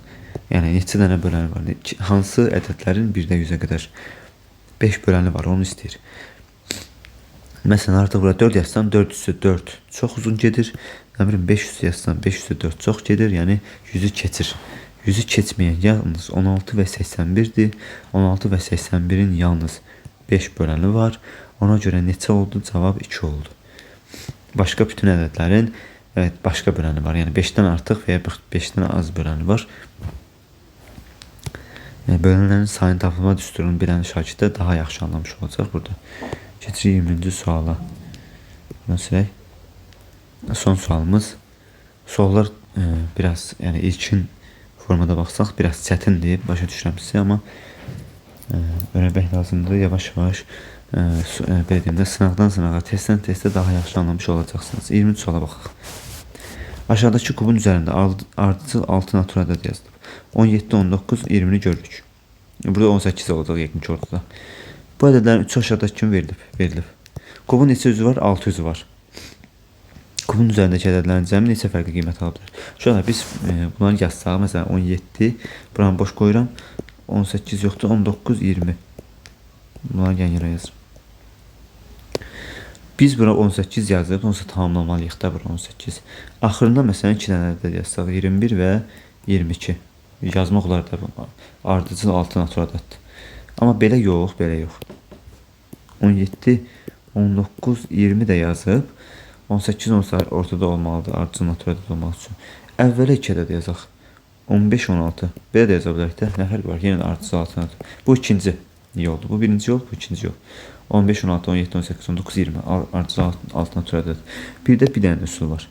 Yəni, neçə dənə böləni var? Hansı ədədlərin 1-dən 100-ə qədər 5 böləni var, onu istəyir. Məsələn, artıq burada 4 yazsam, 4 üstü 4 çox uzun gedir. Nə bilim, 5 üstü yazsam, 5 üstü 4 çox gedir, yəni 100-ü keçir. 100-ü keçməyən yalnız 16 və 81-dir. 16 və 81-in yalnız 5 böləni var. Ona görə neçə oldu? Cavab 2 oldu. Başqa bütün ədədlərin başqa böləni var. Yəni 5-dən artıq və ya 5-dən az böləni var. Bölənlərin sayını tapılma düsturunu bilən şagird daha yaxşı anlamış olacaq burada. Keçirik 20-ci suala. Məsələn, son sualımız. Suallar biraz, yəni ilkin formada baxsaq biraz çətindir, başa düşürəm sizi, amma öyrənmək lazımdır. Yavaş-yavaş belə deyim də, sınaqdan sınağa, testdən testə daha yaxşı anlamış olacaqsınız. 23 suala baxaq. Aşağıdakı kubun üzərində ardıcıl 6 natural ədəd yazılıb. 17, 19, 20-ni görürük. Burada 18 olacaq yəqin ki ortada. Bu ədədlərin 3 aşağıdakı kimi verilib. Kubun neçə üzü var? 6 üzü var. Kubun üzərindəki ədədlərin cəmi neçə fərqli qiymət ala bilər? Şöyle biz bunları yazsaq, məsələn 17, buranı boş qoyuram. 18 yoxdur, 19, 20. Bunları yan yana yazırım. Biz bura 18 yazıb, onsa tamamlamalıyıq da bura 18. Axırında məsələn 2 dənə ədəd yazsaq, 21 və 22. Yazmaq olar da ardıcıl 6 natural ədəddir. Amma belə yox, belə yox. 17, 19, 20 də yazıb, 18 olsa ortada olmalıdır, ardıcıl natural ədəd olmaq üçün. Əvvələ 2 ədəd yazaq. 15, 16. Belə də yaza bilərik də. Nə fərq var? Yenə ardıcıl 6 ədəd. Bu ikinci yoldur. Bu birinci yol, bu ikinci yol. 15, 16, 17, 18, 19, 20 ardıcıl 6 natural ədəd. Bir də bir dənə üsul var.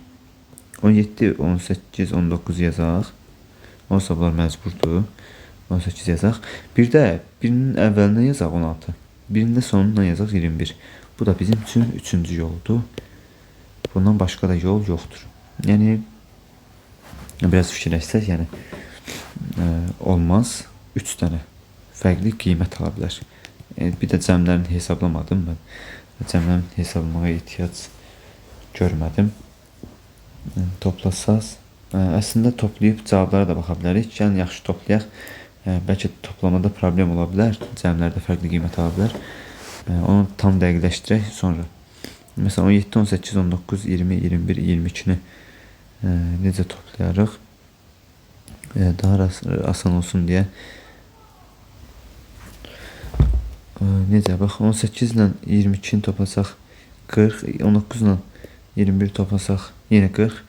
17, 18, 19 yazaq. Olsa bunlar məcburdur. 18 yazaq. Bir də birinin əvvəlindən yazaq 16. Birinin də sonundan yazaq 21. Bu da bizim üçün üçüncü yoldur. Bundan başqa da yol yoxdur. Yəni biraz fikirləşsək, yəni olmaz. 3 dənə fərqli qiymət ala bilər. Bir də cəmlərini hesablamadım mən. Cəmlərini hesablamağa ehtiyac görmədim. Toplasaz. Əslində toplayıb cavablara da baxa bilərik. Gəlin yaxşı toplayaq. Bəlkə toplamada problem ola bilər. Cəmlərdə fərqli qiymət ala bilər. Onu tam dəqiqləşdirək sonra. Məsələn 17, 18, 19, 20, 21, 22-ni necə toplayarıq? Daha asan olsun deyə. Necə? Bax 18 ilə 22-ni toplasaq 40, 19 ilə 21 toplasaq yenə 40,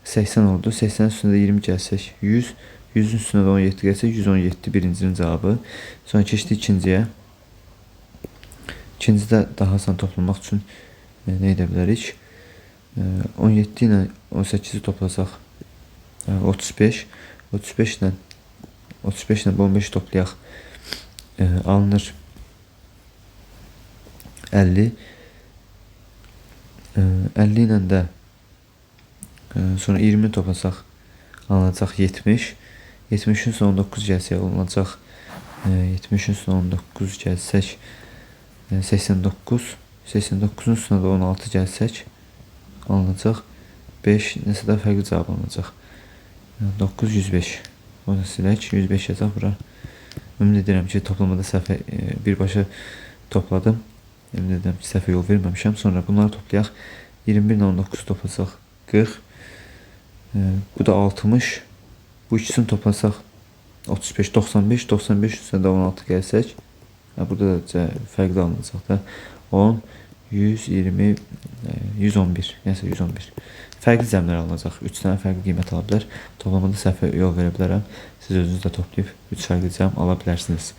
80 oldu. 80-in üstündə 20 gəlsək 100, 100-ün üstündə də 17 gəlsək 117 birincinin cavabı. Sonra keçdik ikinciyə. İkincidə daha asan toplamaq üçün nə edə bilərik? 17 ilə 18-i toplasaq 35, 35 ilə 15 toplayaq alınır 50, 50 ilə də sonra 20 toplasaq alınacaq 70, 70-in son 19 gəlsək alınacaq 70-in son 19 gəlsək 89, 89-un üstünə də 16 gəlsək alınacaq 5, nəsə də fərqli cavab alınacaq 9, 105. Onu silək, 105 yazaq bura. Ümid edirəm ki toplamada səhvə birbaşa topladım. Ümid edirəm ki səhvə yol verməmişəm. Sonra bunları toplayaq. 21 ilə 19 toplasaq 40. Bu da 60. Bu ikisini toplasaq 35, 95, 95 üstündə də 16 gəlsək. Burada da fərqli alınacaq da 10, 120, 111. Nəsə 111. Fərqli cəmlər alınacaq. 3 dənə fərqli qiymət ala bilər. Toplamada səhvə yol verə bilərəm. Siz özünüz də toplayıb 3 fərqli cəm ala bilərsiniz.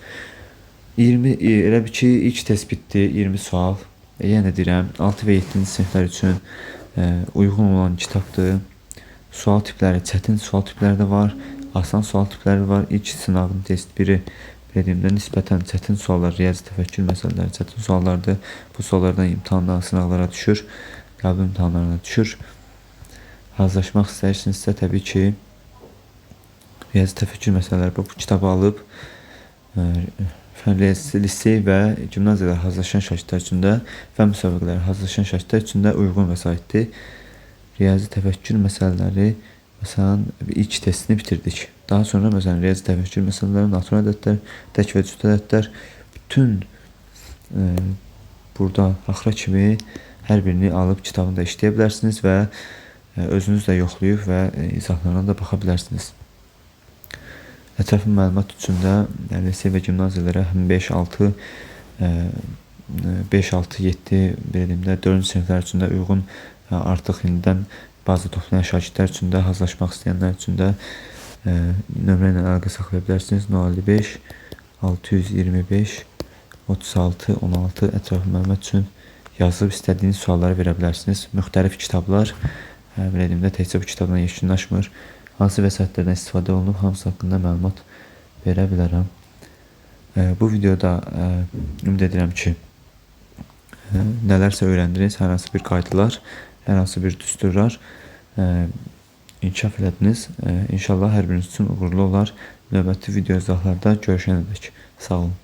20 elə bir ki ilk test bitdi. 20 sual. Yenə deyirəm 6 və 7-ci siniflər üçün uyğun olan kitabdır. Sual tipləri, çətin sual tipləri də var. Asan sual tipləri var. İlk sınavın test 1-i dediyimdə nisbətən çətin suallar, riyazi təfəkkür məsələləri çətin suallardır. Bu suallardan imtahandan sınavlara düşür. Qəbul imtahanlarına düşür. Hazırlaşmaq istəyirsinizsə təbii ki riyazi təfəkkür məsələləri bu kitabı alıb lisey və gimnaziyalara hazırlaşan şagirdlər üçün də və müsabiqələrə hazırlaşan şagirdlər üçün də uyğun vəsaitdir. Riyazi təfəkkür məsələləri məsələn ilk testini bitirdik. Daha sonra məsələn riyazi təfəkkür məsələləri, natural ədədlər, tək və cüt ədədlər bütün burada axıra kimi hər birini alıb kitabında işləyə bilərsiniz və özünüz də yoxlayıb və izahlarına da baxa bilərsiniz. Ətraflı məlumat üçün də lisey və gimnaziyalara 5, 6, 5, 6, 7 belə 4-cü siniflər üçün də uyğun artıq indidən bazı toplayan şagirdlər üçün də hazırlaşmaq istəyənlər üçün də nömrə ilə əlaqə saxlaya bilərsiniz. 055 625 36 16 ətraflı məlumat üçün yazıb istədiyiniz sualları verə bilərsiniz. Müxtəlif kitablar belə deyim də təkcə bu kitabdan yekunlaşmır. hansı vəsaitlərdən istifadə olunub, hamısı haqqında məlumat verə bilərəm. Bu videoda ümid edirəm ki, nələrsə öyrəndiniz, hər hansı bir qaydalar, hər hansı bir düsturlar inkişaf elədiniz. İnşallah hər biriniz üçün uğurlu olar. Növbəti video izahlarda görüşənədək. Sağ olun.